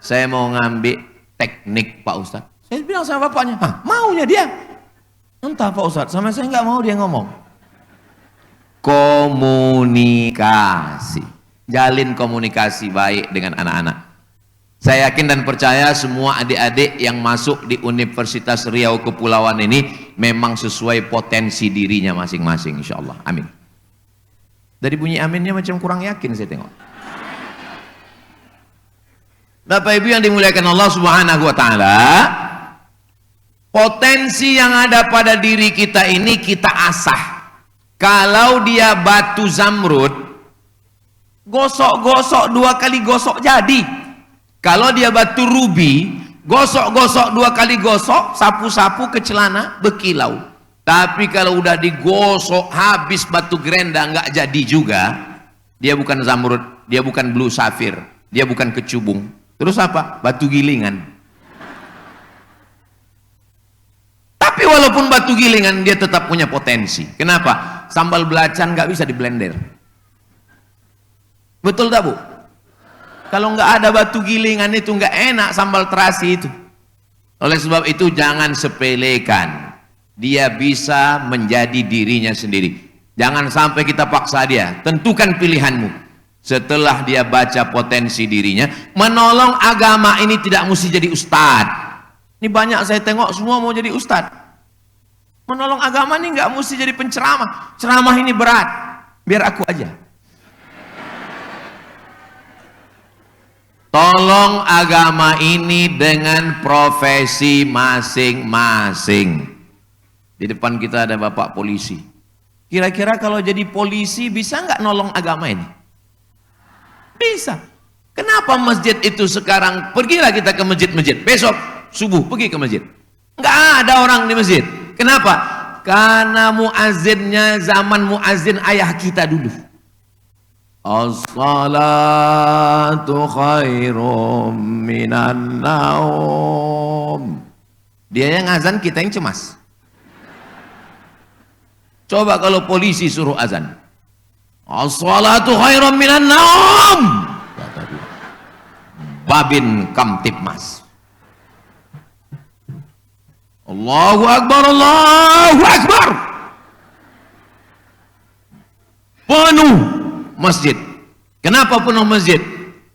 Saya mau ngambil teknik Pak Ustadz. Saya bilang sama bapaknya, hah, maunya dia. Entah Pak Ustadz, sama saya nggak mau dia ngomong. Komunikasi. Jalin komunikasi baik dengan anak-anak. Saya yakin dan percaya semua adik-adik yang masuk di Universitas Riau Kepulauan ini memang sesuai potensi dirinya masing-masing, insya Allah. Amin. Dari bunyi aminnya macam kurang yakin saya tengok. Bapak Ibu yang dimuliakan Allah Subhanahu wa taala, potensi yang ada pada diri kita ini kita asah. Kalau dia batu zamrud, gosok-gosok 2 kali gosok jadi. Kalau dia batu rubi, gosok-gosok 2 kali gosok, sapu-sapu ke celana berkilau. Tapi kalau udah digosok habis batu gerenda nggak jadi juga, dia bukan zamrud, dia bukan blue sapphire, dia bukan kecubung. Terus apa? Batu gilingan. Tapi walaupun batu gilingan dia tetap punya potensi. Kenapa? Sambal belacan nggak bisa di blender. Betul tak Bu? Kalau nggak ada batu gilingan itu nggak enak sambal terasi itu. Oleh sebab itu jangan sepelekan. Dia bisa menjadi dirinya sendiri. Jangan sampai kita paksa dia. Tentukan pilihanmu. Setelah dia baca potensi dirinya, menolong agama ini tidak mesti jadi ustadz. Ini banyak saya tengok semua mau jadi ustadz. Menolong agama ini nggak mesti jadi penceramah. Ceramah ini berat, biar aku aja. Tolong agama ini dengan profesi masing-masing. Di depan kita ada bapak polisi. Kira-kira kalau jadi polisi bisa nggak nolong agama ini? Bisa. Kenapa masjid itu sekarang, pergilah kita ke masjid-masjid, besok subuh pergi ke masjid, nggak ada orang di masjid. Kenapa? Karena muazzinnya zaman muazzin ayah kita dulu. As-salatu khairum minan naum. Dia yang azan, kita yang cemas. Coba kalau polisi suruh azan, as-salatu khairum minan naum, kata dia, Babin Kamtipmas. Allahu Akbar, Allahu Akbar. Penuh masjid. Kenapa penuh masjid?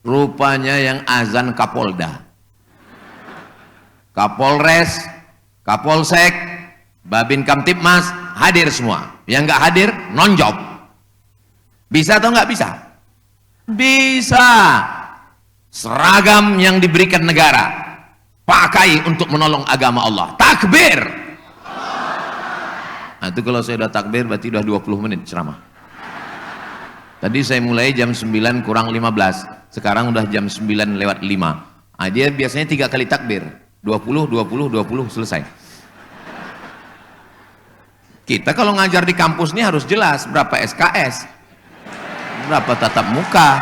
Rupanya yang azan Kapolda, Kapolres, Kapolsek, Babin Kamtipmas hadir semua. Yang nggak hadir non-job. Bisa atau nggak bisa? Bisa. Seragam yang diberikan negara pakai untuk menolong agama Allah. Takbir. Nah, itu kalau saya udah takbir berarti udah 20 menit ceramah. Tadi saya mulai jam 9 kurang 15. Sekarang udah jam 9 lewat 5. Nah, dia biasanya 3 kali takbir. 20, 20, 20 selesai. Kita kalau ngajar di kampus ini harus jelas berapa SKS, berapa tatap muka.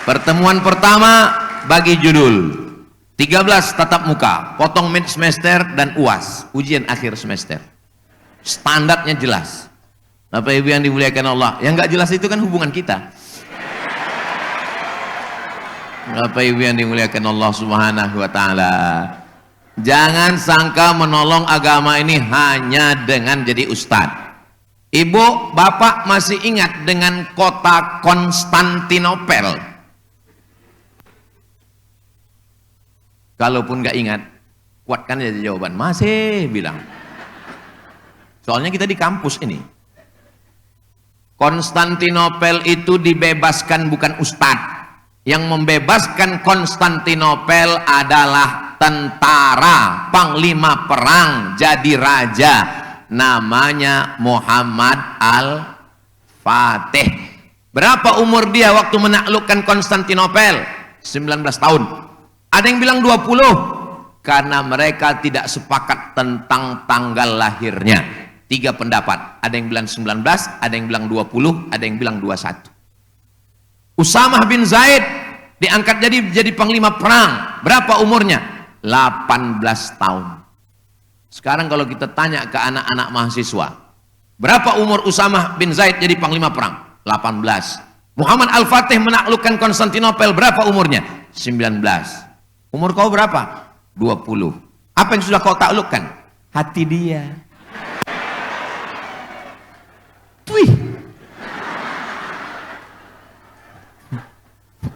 Pertemuan pertama bagi judul 13 tatap muka, potong mid semester dan UAS, ujian akhir semester. Standarnya jelas. Bapak Ibu yang dimuliakan Allah, yang nggak jelas itu kan hubungan kita. Bapak Ibu yang dimuliakan Allah Subhanahu wa taala, jangan sangka menolong agama ini hanya dengan jadi ustadz. Ibu, bapak masih ingat dengan kota Konstantinopel? Kalaupun nggak ingat, kuatkan aja jawaban. Masih bilang. Soalnya kita di kampus ini. Konstantinopel itu dibebaskan bukan ustadz. Yang membebaskan Konstantinopel adalah tentara, panglima perang, jadi raja. Namanya Muhammad Al-Fatih. Berapa umur dia waktu menaklukkan Konstantinopel? 19 tahun. Ada yang bilang 20, karena mereka tidak sepakat tentang tanggal lahirnya. 3 pendapat, ada yang bilang 19, ada yang bilang 20, ada yang bilang 21. Usamah bin Zaid diangkat jadi panglima perang. Berapa umurnya? 18 tahun. Sekarang kalau kita tanya ke anak-anak mahasiswa, berapa umur Usamah bin Zaid jadi panglima perang? 18. Muhammad Al-Fatih menaklukkan Konstantinopel, berapa umurnya? 19. Umur kau berapa? 20. Apa yang sudah kau taklukkan? Hati dia. Wih.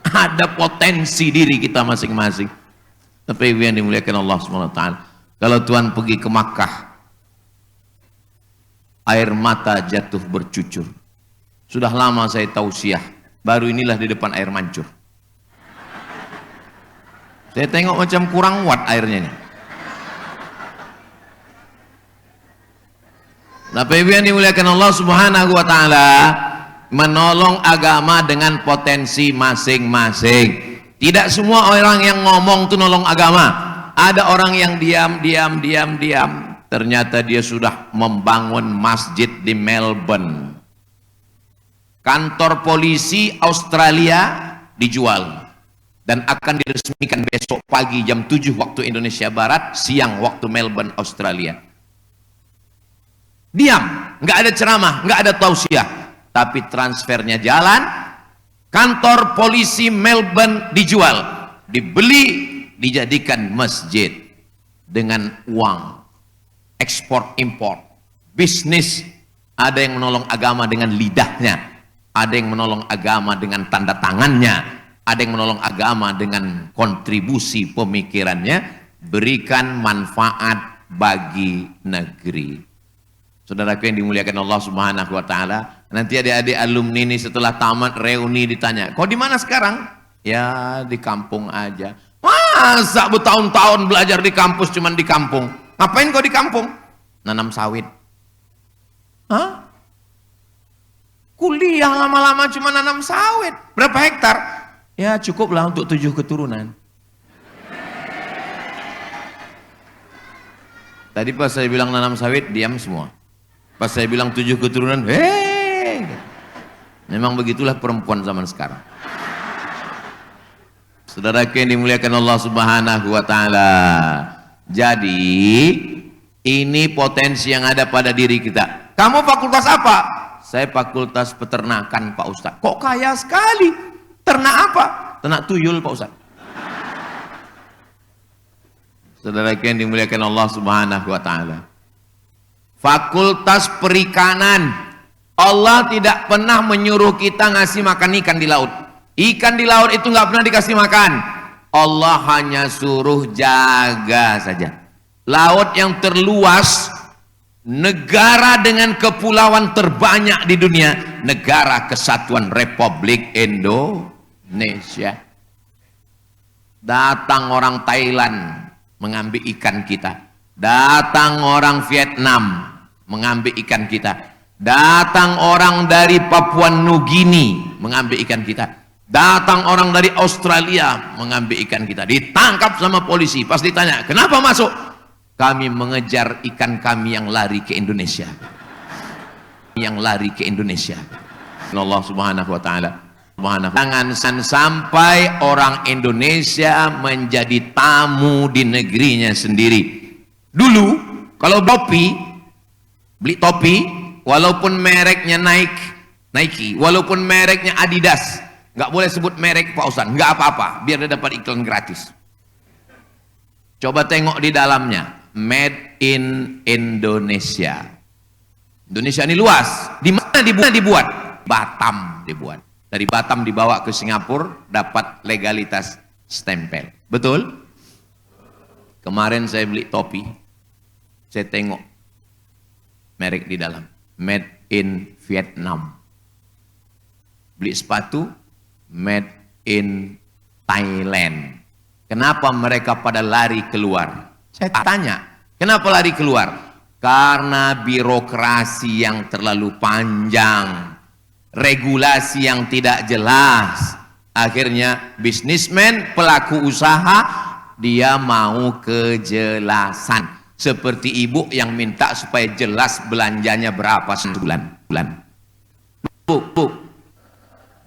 Ada potensi diri kita masing-masing. Tapi yang dimuliakan Allah SWT, kalau Tuhan pergi ke Makkah, air mata jatuh bercucur. Sudah lama saya tausiah, baru inilah di depan air mancur. Saya tengok macam kurang watt airnya nih. Tapi yang dimuliakan Allah Subhanahu wa taala, menolong agama dengan potensi masing-masing. Tidak semua orang yang ngomong tuh nolong agama. Ada orang yang diam. Ternyata dia sudah membangun masjid di Melbourne. Kantor polisi Australia dijual dan akan diresmikan besok pagi jam 7 waktu Indonesia Barat, siang waktu Melbourne, Australia. Diam, nggak ada ceramah, nggak ada tausiah, tapi transfernya jalan. Kantor polisi Melbourne dijual, dibeli, dijadikan masjid dengan uang ekspor impor. Bisnis, ada yang menolong agama dengan lidahnya, ada yang menolong agama dengan tanda tangannya, ada yang menolong agama dengan kontribusi pemikirannya. Berikan manfaat bagi negeri. Saudaraku yang dimuliakan Allah Subhanahu wa taala, nanti adik-adik alumni ini setelah tamat reuni ditanya, "Kau di mana sekarang?" "Ya, di kampung aja." "Masa bertahun-tahun belajar di kampus cuman di kampung? Ngapain kau di kampung?" "Nanam sawit." "Hah? Kuliah lama-lama cuma nanam sawit. Berapa hektar?" "Ya, cukuplah untuk 7 keturunan." Tadi pas saya bilang nanam sawit, diam semua. Pas saya bilang 7 keturunan, memang begitulah perempuan zaman sekarang. Saudara yang dimuliakan Allah Subhanahu wa taala. Jadi, ini potensi yang ada pada diri kita. "Kamu fakultas apa?" "Saya fakultas peternakan, Pak Ustadz." "Kok kaya sekali? Ternak apa?" "Ternak tuyul, Pak Ustadz." Saudara yang dimuliakan Allah Subhanahu wa taala. Fakultas perikanan. Allah tidak pernah menyuruh kita ngasih makan ikan di laut. Ikan di laut itu nggak pernah dikasih makan. Allah hanya suruh jaga saja. Laut yang terluas, negara dengan kepulauan terbanyak di dunia, Negara Kesatuan Republik Indonesia. Datang orang Thailand mengambil ikan kita. Datang orang Vietnam mengambil ikan kita. Datang orang dari Papua Nugini mengambil ikan kita. Datang orang dari Australia mengambil ikan kita. Ditangkap sama polisi. Pas ditanya, "Kenapa masuk?" "Kami mengejar ikan kami yang lari ke Indonesia." Yang lari ke Indonesia. Allah Subhanahu wa taala. Jangan sampai orang Indonesia menjadi tamu di negerinya sendiri. Dulu kalau beli topi, walaupun mereknya Nike, walaupun mereknya Adidas, nggak boleh sebut merek Pak Ustadz, nggak apa-apa, biar dia dapat iklan gratis. Coba tengok di dalamnya, made in Indonesia. Indonesia ini luas. Di mana dibuat? Batam dibuat. Dari Batam dibawa ke Singapura, dapat legalitas stempel. Betul? Kemarin saya beli topi, saya tengok merek di dalam, made in Vietnam. Beli sepatu, made in Thailand. Kenapa mereka pada lari keluar? Saya tanya, kenapa lari keluar? Karena birokrasi yang terlalu panjang. regulasi yang tidak jelas. Akhirnya bisnismen, pelaku usaha, dia mau kejelasan. Seperti ibu yang minta supaya jelas belanjanya berapa sebulan. Bu,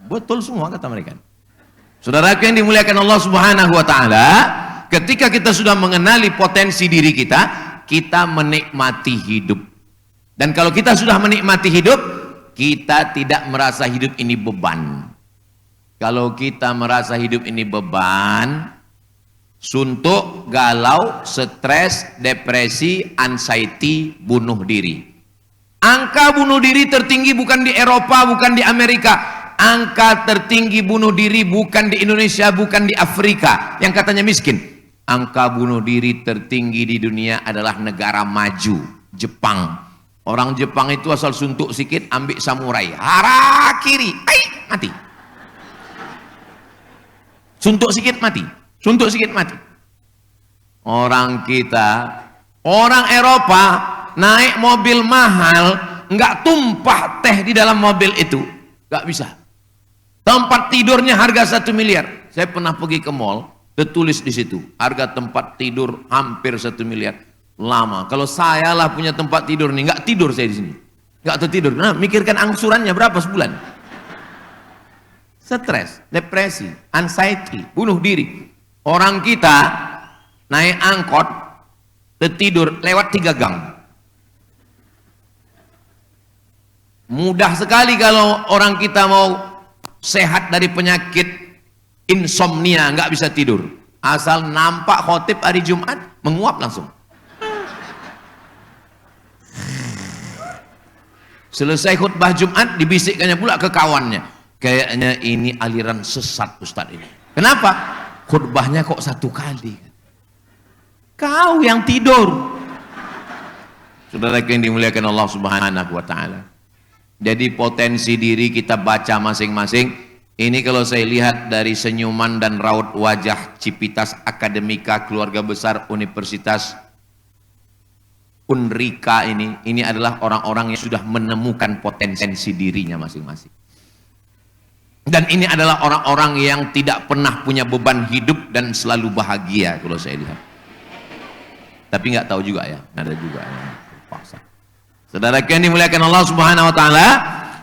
betul semua kata mereka. Saudaraku yang dimuliakan Allah Subhanahu wa taala, ketika kita sudah mengenali potensi diri kita, kita menikmati hidup. Dan kalau kita sudah menikmati hidup, kita tidak merasa hidup ini beban. Kalau kita merasa hidup ini beban, suntuk, galau, stres, depresi, anxiety, bunuh diri. Angka bunuh diri tertinggi bukan di Eropa, bukan di Amerika. Angka tertinggi bunuh diri bukan di Indonesia, bukan di Afrika yang katanya miskin. Angka bunuh diri tertinggi di dunia adalah negara maju, Jepang. Orang Jepang itu asal suntuk sikit ambil samurai, harakiri, mati. Suntuk sikit mati, suntuk sikit mati. Orang kita, orang Eropa naik mobil mahal, nggak tumpah teh di dalam mobil itu, nggak bisa. Tempat tidurnya harga 1 miliar. Saya pernah pergi ke mall, tertulis di situ harga tempat tidur hampir 1 miliar. Lama. Kalau saya lah punya tempat tidur nih, nggak tidur saya di sini, nggak tertidur. Nah, mikirkan angsurannya berapa sebulan. Stres, depresi, anxiety, bunuh diri. Orang kita naik angkot, tertidur lewat 3 gang. Mudah sekali kalau orang kita mau sehat dari penyakit insomnia, nggak bisa tidur. Asal nampak khotib hari Jumat, menguap langsung. Selesai khutbah Jumat, dibisikkannya pula ke kawannya. Kayaknya ini aliran sesat Ustadz ini. Kenapa? Khutbahnya kok 1 kali. Kau yang tidur. Saudara yang dimuliakan Allah Subhanahu wa taala. Jadi potensi diri kita baca masing-masing. Ini kalau saya lihat dari senyuman dan raut wajah Civitas Akademika, keluarga besar Universitas Unrika ini adalah orang-orang yang sudah menemukan potensi dirinya masing-masing. Dan ini adalah orang-orang yang tidak pernah punya beban hidup dan selalu bahagia kalau saya lihat. Tapi nggak tahu juga ya, ada juga yang terpaksa. Saudara yang dimuliakan Allah Subhanahu wa taala,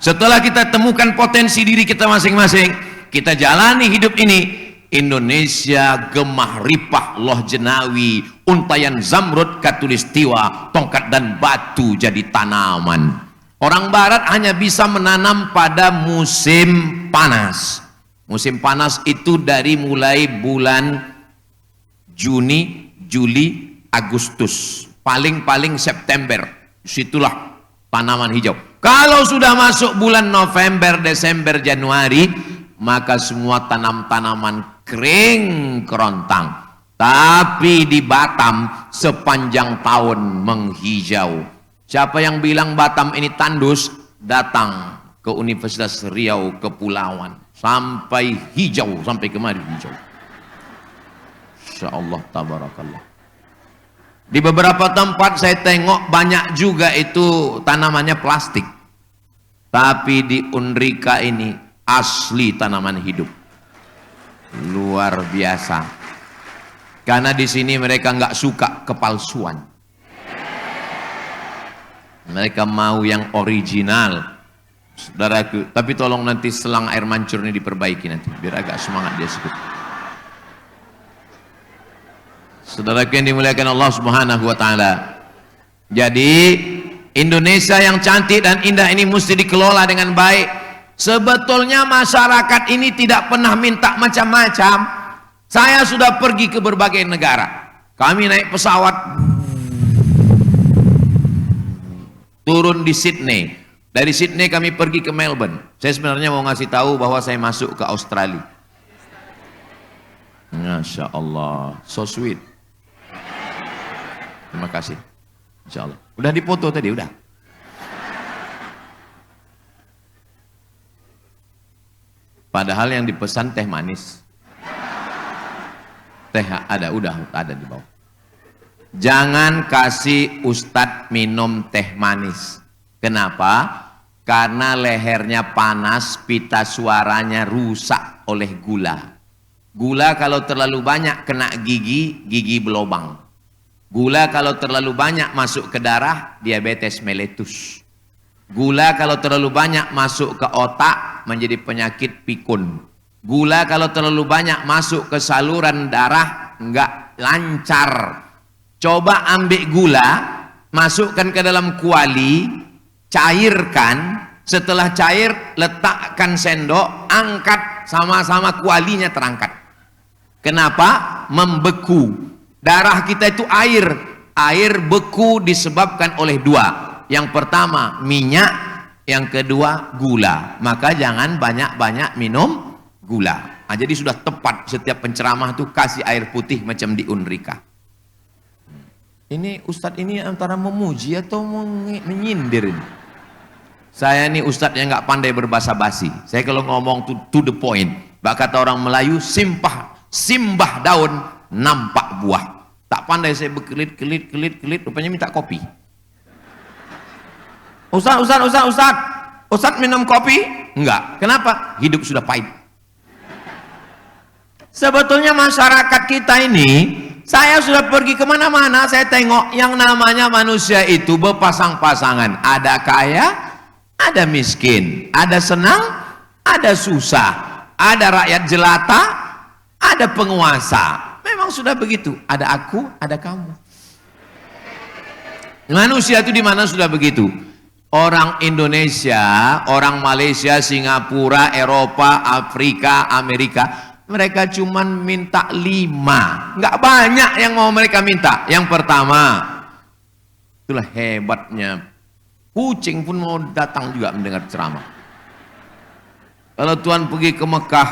setelah kita temukan potensi diri kita masing-masing, kita jalani hidup ini. Indonesia gemah ripah loh jenawi, untayan zamrud katulistiwa, tongkat dan batu jadi tanaman. Orang barat hanya bisa menanam pada musim panas. Musim panas itu dari mulai bulan Juni, Juli, Agustus, paling-paling September. Situlah tanaman hijau. Kalau sudah masuk bulan November, Desember, Januari, maka semua tanaman kering kerontang. Tapi di Batam sepanjang tahun menghijau. Siapa yang bilang Batam ini tandus, datang ke Universitas Riau Kepulauan, sampai hijau, sampai kemari hijau. Insyaallah tabarakallah. Di beberapa tempat saya tengok banyak juga itu tanamannya plastik. Tapi di Unrika ini asli tanaman hidup. Luar biasa. Karena di sini mereka nggak suka kepalsuan. Mereka mau yang original. Saudaraku, tapi tolong nanti selang air mancur ini diperbaiki nanti, biar agak semangat dia sedikit. Saudaraku yang dimuliakan Allah Subhanahu wa taala. Jadi Indonesia yang cantik dan indah ini mesti dikelola dengan baik. Sebetulnya masyarakat ini tidak pernah minta macam-macam. Saya sudah pergi ke berbagai negara. Kami naik pesawat turun di Sydney. Dari Sydney kami pergi ke Melbourne. Saya sebenarnya mau ngasih tahu bahwa saya masuk ke Australia. Masya Allah, so sweet. Terima kasih. Insya Allah. Udah dipoto tadi, udah. Padahal yang dipesan teh manis. Teh ada, udah ada di bawah. Jangan kasih ustadz minum teh manis. Kenapa? Karena lehernya panas, pita suaranya rusak oleh gula. Gula kalau terlalu banyak kena gigi, gigi berlubang. Gula kalau terlalu banyak masuk ke darah, diabetes mellitus. Gula kalau terlalu banyak masuk ke otak, menjadi penyakit pikun. Gula kalau terlalu banyak masuk ke saluran darah, enggak lancar. Coba ambil gula, masukkan ke dalam kuali, cairkan. Setelah cair, letakkan sendok, angkat, sama-sama kualinya terangkat. Kenapa? Membeku. Darah kita itu air. Air beku disebabkan oleh dua. Yang pertama minyak, yang kedua gula. Maka jangan banyak-banyak minum gula. Nah, jadi sudah tepat setiap penceramah itu kasih air putih macam di Unrika. Ini Ustadz ini antara memuji atau menyindir ini. Saya ini Ustadz yang nggak pandai berbahasa basi. Saya kalau ngomong to the point. Kata orang Melayu, simbah daun nampak buah. Tak pandai saya berkelit, rupanya minta kopi. Ustadz minum kopi? Enggak. Kenapa? Hidup sudah pahit. Sebetulnya masyarakat kita ini, saya sudah pergi kemana-mana, saya tengok yang namanya manusia itu berpasang-pasangan. Ada kaya, ada miskin, ada senang, ada susah, ada rakyat jelata, ada penguasa. Memang sudah begitu. Ada aku, ada kamu. Manusia itu di mana sudah begitu. Orang Indonesia, orang Malaysia, Singapura, Eropa, Afrika, Amerika, mereka cuman minta 5. Nggak banyak yang mau mereka minta. Yang pertama, itulah hebatnya. Kucing pun mau datang juga mendengar ceramah. Kalau Tuhan pergi ke Mekah,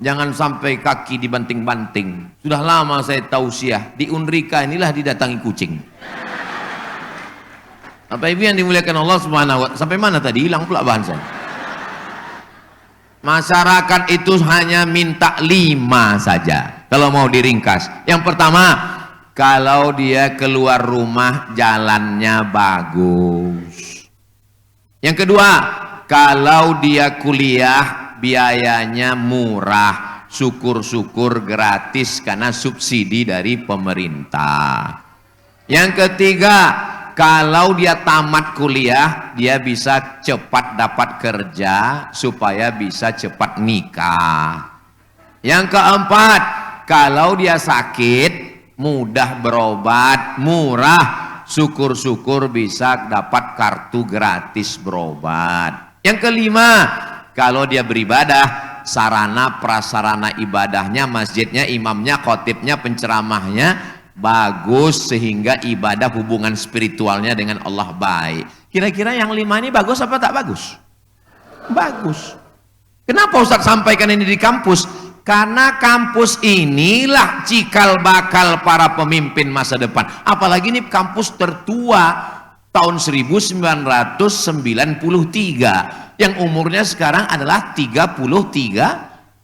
jangan sampai kaki dibanting-banting. Sudah lama saya tausiah, di Unrika inilah didatangi kucing. Bapak Ibu yang dimuliakan Allah Subhanahu wa Ta'ala. Sampai mana tadi? Hilang pula bahan saya. Masyarakat itu hanya minta 5 saja kalau mau diringkas. Yang pertama, kalau dia keluar rumah jalannya bagus. Yang kedua, kalau dia kuliah biayanya murah, syukur-syukur gratis karena subsidi dari pemerintah. Yang ketiga, kalau dia tamat kuliah, dia bisa cepat dapat kerja supaya bisa cepat nikah. Yang keempat, kalau dia sakit, mudah berobat, murah, syukur-syukur bisa dapat kartu gratis berobat. Yang kelima, kalau dia beribadah, sarana prasarana ibadahnya, masjidnya, imamnya, khotibnya, penceramahnya bagus sehingga ibadah hubungan spiritualnya dengan Allah baik. Kira-kira yang 5 ini bagus apa tak bagus? Bagus. Kenapa Ustaz sampaikan ini di kampus? Karena kampus inilah cikal bakal para pemimpin masa depan. Apalagi ini kampus tertua tahun 1993 yang umurnya sekarang adalah 33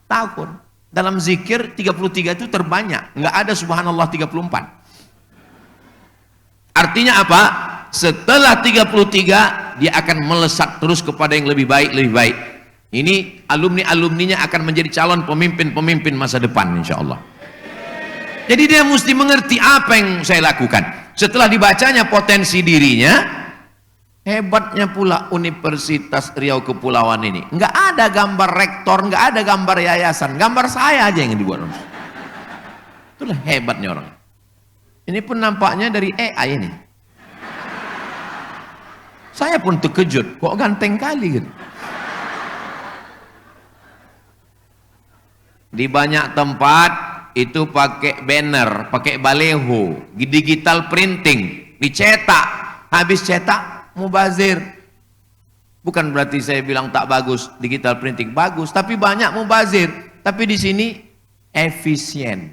tahun. Dalam zikir 33 itu terbanyak, nggak ada subhanallah 34. Artinya apa? Setelah 33 dia akan melesat terus kepada yang lebih baik, lebih baik. Ini alumni-alumninya akan menjadi calon pemimpin-pemimpin masa depan insya Allah. Jadi dia mesti mengerti apa yang saya lakukan. Setelah dibacanya potensi dirinya, hebatnya pula Universitas Riau Kepulauan ini. Nggak ada gambar rektor, nggak ada gambar yayasan, gambar saya aja yang dibuat. Itulah hebatnya orang. Ini pun nampaknya dari AI ini. Saya pun terkejut, kok ganteng kali gitu. Di banyak tempat itu pakai banner, pakai baleho, digital printing, dicetak, habis cetak mubazir. Bukan berarti saya bilang tak bagus digital printing, bagus, tapi banyak mubazir. Tapi di sini efisien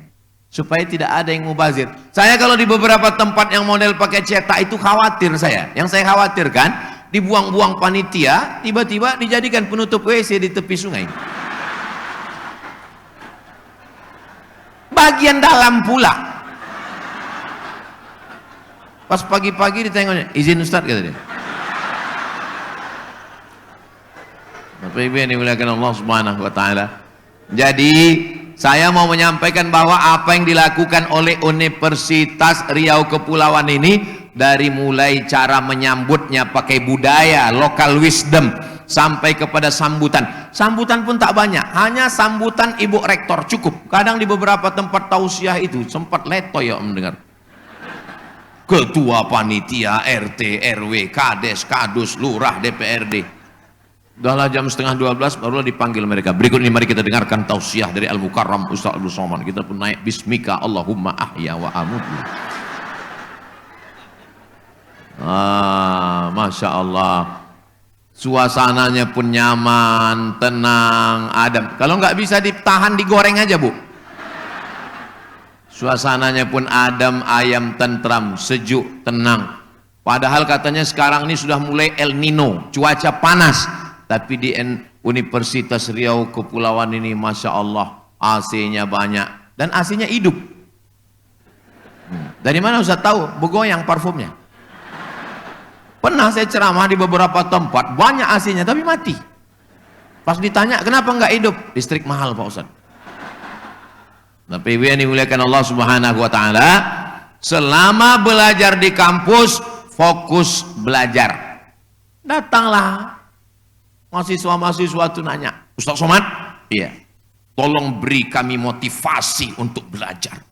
supaya tidak ada yang mubazir. Saya kalau di beberapa tempat yang model pakai cetak itu khawatir saya. Yang saya khawatirkan dibuang-buang panitia, tiba-tiba dijadikan penutup WC di tepi sungai. Bagian dalam pula. Pas pagi-pagi ditengoknya, izin Ustaz kata dia. Bapak Ibu yang dimuliakan Allah Subhanahu wa taala. Jadi, saya mau menyampaikan bahwa apa yang dilakukan oleh Universitas Riau Kepulauan ini, dari mulai cara menyambutnya pakai budaya, local wisdom, sampai kepada sambutan. Sambutan pun tak banyak, hanya sambutan Ibu Rektor cukup. Kadang di beberapa tempat tausiah itu sempat letoy ya mendengar. Ketua panitia RT, RW, Kades, Kadus, Lurah, DPRD. Udahlah jam setengah 12 barulah dipanggil mereka. Berikut ini mari kita dengarkan tausiah dari Al-Mukarram Ustaz Abdul Somad. Kita pun naik Bismika Allahumma ahya wa amutu. Masya Allah. Suasananya pun nyaman, tenang, adem. Kalau nggak bisa ditahan, digoreng aja Bu. Suasananya pun adem, ayam tentram, sejuk, tenang. Padahal katanya sekarang ini sudah mulai El Nino, cuaca panas. Tapi di Universitas Riau Kepulauan ini Masya Allah AC-nya banyak. Dan AC-nya hidup. Dari mana Ustaz tahu? Begoyang parfumnya. Pernah saya ceramah di beberapa tempat, banyak AC-nya tapi mati. Pas ditanya kenapa nggak hidup? Listrik mahal Pak Ustaz. Tapi Ibu yang dimuliakan Allah Subhanahu wa taala, selama belajar di kampus fokus belajar. Datanglah mahasiswa-mahasiswa itu nanya, Ustaz Somad, iya, tolong beri kami motivasi untuk belajar.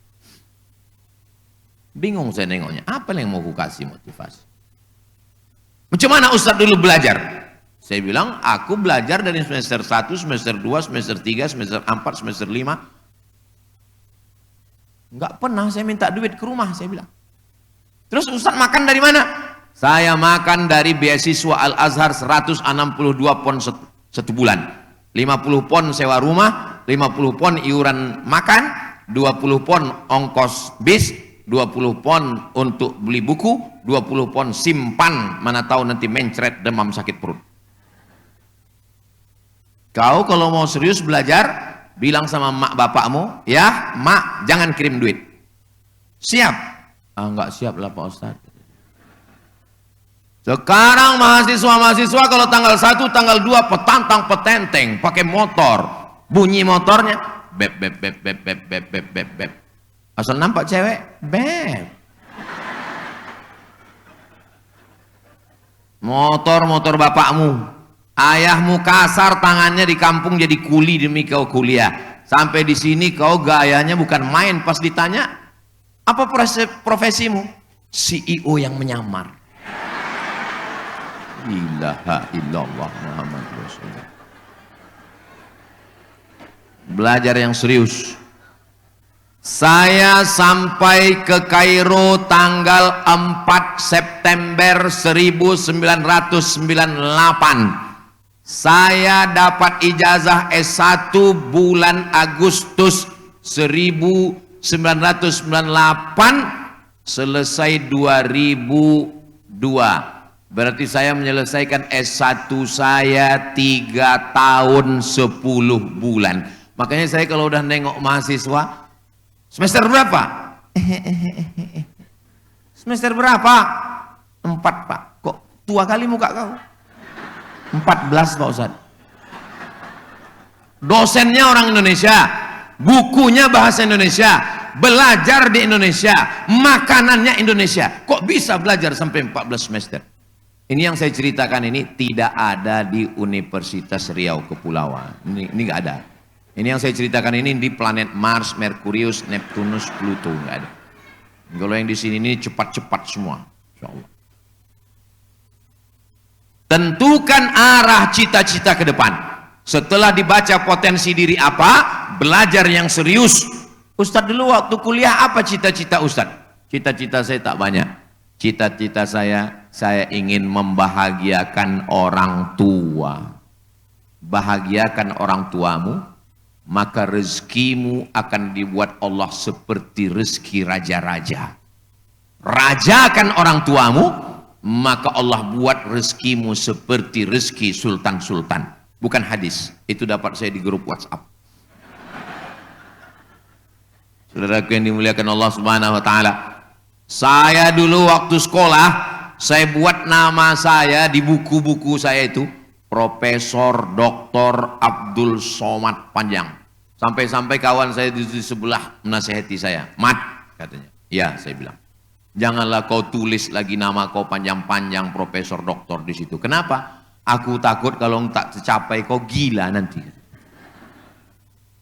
Bingung saya nengoknya, apa yang mau ku kasih motivasi? Macam mana Ustaz dulu belajar? Saya bilang, aku belajar dari semester 1, semester 2, semester 3, semester 4, semester 5. Enggak pernah saya minta duit ke rumah, saya bilang. Terus Ustaz makan dari mana? Saya makan dari beasiswa Al-Azhar 162 pon satu bulan. 50 pon sewa rumah, 50 pon iuran makan, 20 pon ongkos bis, 20 pon untuk beli buku, 20 pon simpan, mana tahu nanti mencret demam sakit perut. Kau kalau mau serius belajar, bilang sama mak bapakmu, ya mak jangan kirim duit. Siap? Enggak siap lah Pak Ustaz. Sekarang mahasiswa-mahasiswa kalau tanggal 1, tanggal 2 petantang petenteng pakai motor, bunyi motornya beb beb beb beb beb beb beb beb beb. Asal nampak cewek beb. Motor bapakmu, ayahmu kasar tangannya di kampung jadi kuli demi kau kuliah. Sampai di sini kau gayanya bukan main, pas ditanya apa profesimu? CEO yang menyamar. Ilaha illallah Muhammad Rasulullah. Belajar yang serius. Saya sampai ke Kairo tanggal 4 September 1998. Saya dapat ijazah S1 bulan Agustus 1998, selesai 2002. Berarti saya menyelesaikan S1 saya 3 tahun 10 bulan. Makanya saya kalau udah nengok mahasiswa, semester berapa? Semester berapa? 4 Pak. Kok tua kali muka kau? 14 Pak Ustaz. Dosennya orang Indonesia, bukunya bahasa Indonesia, belajar di Indonesia, makanannya Indonesia. Kok bisa belajar sampai 14 semester? Ini yang saya ceritakan ini tidak ada di Universitas Riau Kepulauan. Ini nggak ada. Ini yang saya ceritakan ini di planet Mars, Merkurius, Neptunus, Pluto nggak ada. Kalau yang di sini ini cepat-cepat semua. Insyaallah. Tentukan arah cita-cita ke depan. Setelah dibaca potensi diri apa, belajar yang serius. Ustadz dulu waktu kuliah apa cita-cita Ustadz? Cita-cita saya tak banyak. Cita-cita saya ingin membahagiakan orang tua. Bahagiakan orang tuamu, maka rezekimu akan dibuat Allah seperti rezeki raja-raja. Rajakan orang tuamu, maka Allah buat rezekimu seperti rezeki sultan-sultan. Bukan hadis, itu dapat saya di grup WhatsApp. Saudaraku yang dimuliakan Allah Subhanahu wa taala, saya dulu waktu sekolah, saya buat nama saya di buku-buku saya itu Profesor Dr. Abdul Somad Panjang. Sampai-sampai kawan saya di sebelah menasihati saya. Mat, katanya. Ya, saya bilang. Janganlah kau tulis lagi nama kau panjang-panjang Profesor Doktor di situ. Kenapa? Aku takut kalau tak tercapai kau gila nanti.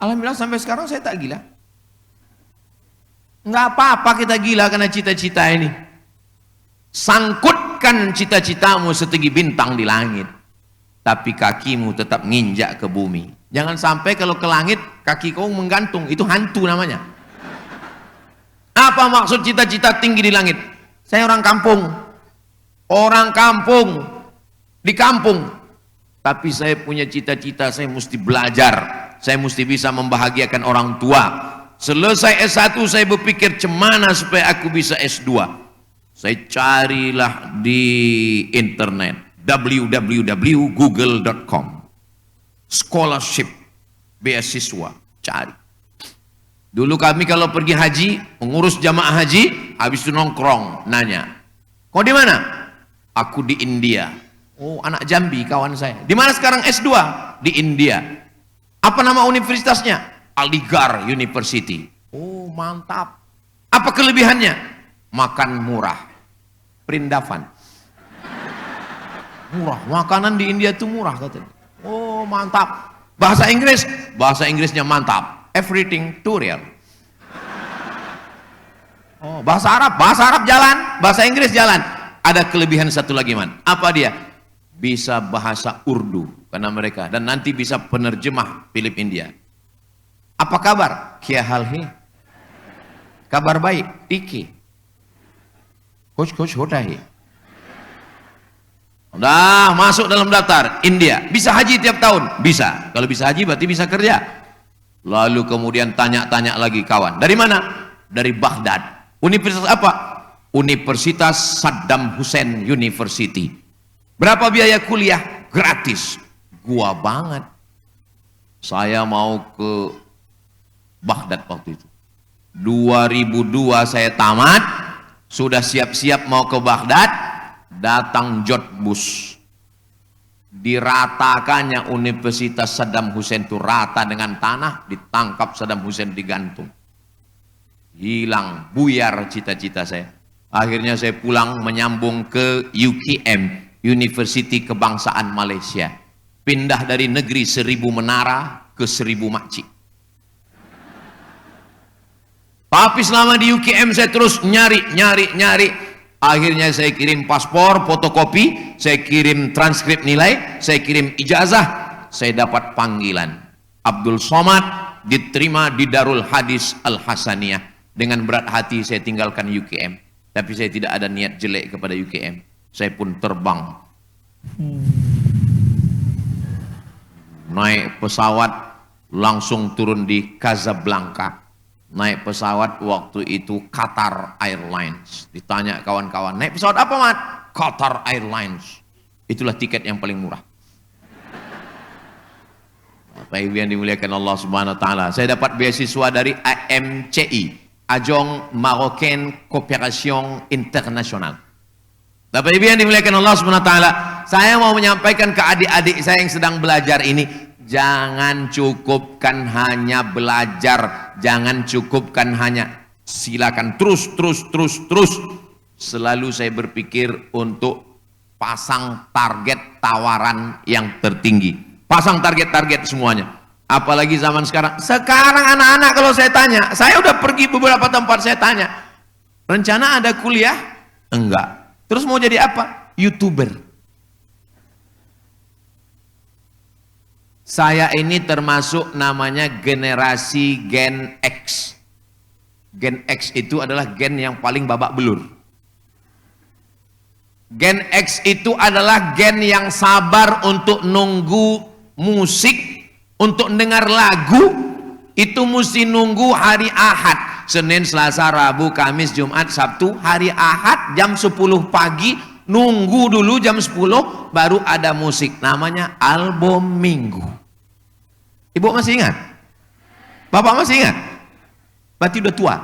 Alhamdulillah sampai sekarang saya tak gila. Enggak apa-apa kita gila karena cita-cita ini. Sangkutkan cita-citamu setinggi bintang di langit. Tapi kakimu tetap nginjak ke bumi. Jangan sampai kalau ke langit kaki kau menggantung, itu hantu namanya. Apa maksud cita-cita tinggi di langit? Saya orang kampung. Orang kampung di kampung. Tapi saya punya cita-cita, saya mesti belajar. Saya mesti bisa membahagiakan orang tua. Selesai S1 saya berpikir cemana supaya aku bisa S2. Saya carilah di internet www.google.com, scholarship, beasiswa, cari. Dulu kami kalau pergi haji, mengurus jamaah haji, habis itu nongkrong, nanya, kau di mana? Aku di India. Oh, anak Jambi kawan saya. Di mana sekarang S2? Di India. Apa nama universitasnya? Aligarh University. Oh, mantap. Apa kelebihannya? Makan murah. Perindavan. Murah, makanan di India itu murah katanya. Oh, mantap. Bahasa Inggris? Bahasa Inggrisnya mantap. Everything to real. Oh, bahasa Arab jalan, bahasa Inggris jalan. Ada kelebihan satu lagi, man. Apa dia? Bisa bahasa Urdu karena mereka, dan nanti bisa penerjemah film India. Apa kabar? Kya hal hai? Kabar baik, tiki. Kuch hota hai. Udah masuk dalam daftar India. Bisa haji tiap tahun? Bisa. Kalau bisa haji berarti bisa kerja. Lalu kemudian tanya-tanya lagi kawan. Dari mana? Dari Baghdad. Universitas apa? Universitas Saddam Hussein University. Berapa biaya kuliah? Gratis. Gua banget. Saya mau ke Baghdad waktu itu. 2002 saya tamat. Sudah siap-siap mau ke Baghdad. Datang George Bush, diratakannya Universitas Saddam Hussein itu rata dengan tanah, ditangkap Saddam Hussein digantung, hilang, buyar cita-cita saya. Akhirnya saya pulang menyambung ke UKM, University Kebangsaan Malaysia, pindah dari negeri 1000 menara ke 1000 makcik. Tapi selama di UKM saya terus nyari. Akhirnya saya kirim paspor, fotokopi, saya kirim transkrip nilai, saya kirim ijazah, saya dapat panggilan. Abdul Somad diterima di Darul Hadis Al-Hasaniyah. Dengan berat hati saya tinggalkan UKM. Tapi saya tidak ada niat jelek kepada UKM. Saya pun terbang. Naik pesawat, langsung turun di Casablanca. Naik pesawat waktu itu Qatar Airlines. Ditanya kawan-kawan, naik pesawat apa, Mat? Qatar Airlines. Itulah tiket yang paling murah. Bapak Ibu yang dimuliakan Allah Subhanahu wa taala. Saya dapat beasiswa dari AMCI, Agence Marocaine Coopération Internationale. Bapak Ibu yang dimuliakan Allah Subhanahu wa taala, saya mau menyampaikan ke adik-adik saya yang sedang belajar ini, jangan cukupkan hanya belajar, jangan cukupkan hanya, silakan terus. Selalu saya berpikir untuk pasang target tawaran yang tertinggi, pasang target semuanya. Apalagi zaman sekarang anak-anak kalau saya tanya, saya udah pergi beberapa tempat, saya tanya, rencana ada kuliah? Enggak. Terus mau jadi apa? YouTuber. Saya ini termasuk namanya generasi Gen X. Gen X itu adalah gen yang paling babak belur. Gen X itu adalah gen yang sabar untuk nunggu musik, untuk dengar lagu, itu mesti nunggu hari Ahad. Senin, Selasa, Rabu, Kamis, Jumat, Sabtu, hari Ahad jam 10 pagi, nunggu dulu jam 10 baru ada musik, namanya album minggu. Ibu masih ingat? Bapak masih ingat? Berarti udah tua.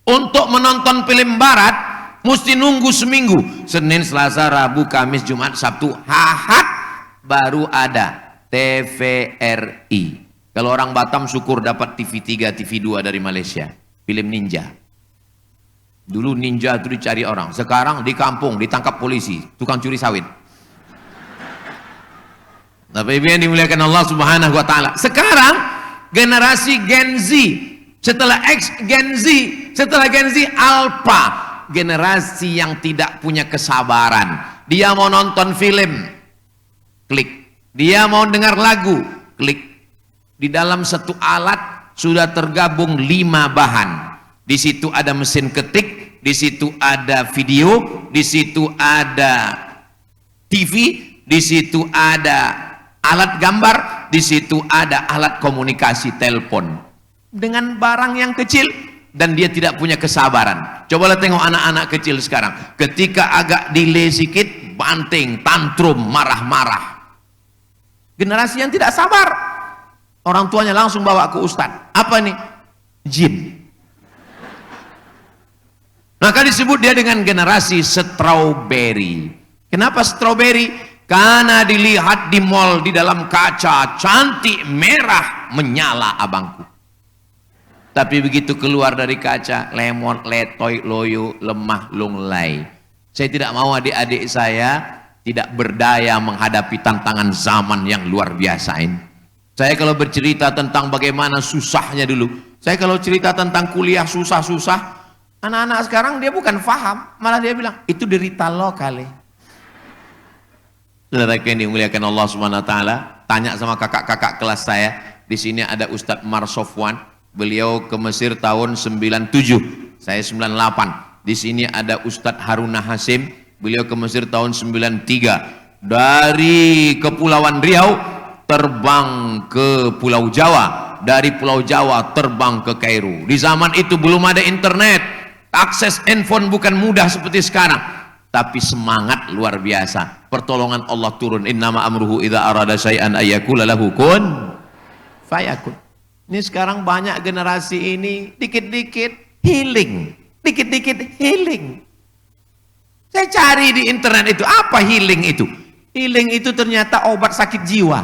Untuk menonton film barat, Mesti nunggu seminggu. Senin, Selasa, Rabu, Kamis, Jumat, Sabtu, Ahad baru ada TVRI. Kalau orang Batam syukur dapat TV3, TV2 dari Malaysia. Film Ninja. Dulu Ninja itu dicari orang. Sekarang di kampung ditangkap polisi, tukang curi sawit. Tapi yang dimuliakan Allah Subhanahu wa taala. Sekarang generasi Gen Z, setelah X Gen Z, setelah Gen Z Alpha, generasi yang tidak punya kesabaran. Dia mau nonton film, klik. Dia mau dengar lagu, klik. Di dalam satu alat sudah tergabung 5 bahan. Di situ ada mesin ketik, di situ ada video, di situ ada TV, di situ ada alat gambar, di situ ada alat komunikasi telepon. Dengan barang yang kecil dan dia tidak punya kesabaran. Cobalah tengok anak-anak kecil sekarang. Ketika agak delay sedikit, banting, tantrum, marah-marah. Generasi yang tidak sabar. Orang tuanya langsung bawa ke ustadz. Apa nih? Jin. Maka disebut dia dengan generasi strawberry. Kenapa strawberry? Karena dilihat di mall, di dalam kaca, cantik, merah, menyala abangku. Tapi begitu keluar dari kaca, lemon, letoy, loyo, lemah, lunglai. Saya tidak mau adik-adik saya tidak berdaya menghadapi tantangan zaman yang luar biasa ini. Saya kalau bercerita tentang bagaimana susahnya dulu, saya kalau cerita tentang kuliah susah-susah, anak-anak sekarang dia bukan faham, malah dia bilang, itu derita lo kali. Saudara yang dimuliakan Allah Subhanahu wa taala, tanya sama kakak-kakak kelas saya. Di sini ada Ustadz Mar Sofwan, beliau ke Mesir tahun 97, saya 98. Di sini ada Ustadz Haruna Hasim, beliau ke Mesir tahun 93. Dari Kepulauan Riau terbang ke Pulau Jawa, dari Pulau Jawa terbang ke Kairo. Di zaman itu belum ada internet, akses handphone bukan mudah seperti sekarang, tapi semangat luar biasa. Pertolongan Allah turun. Innama amruhu idza arada syai'an ayyakula lahu kun fayakun. Ini sekarang banyak generasi ini dikit-dikit healing, dikit-dikit healing. Saya cari di internet itu, apa healing itu? Healing itu ternyata obat sakit jiwa.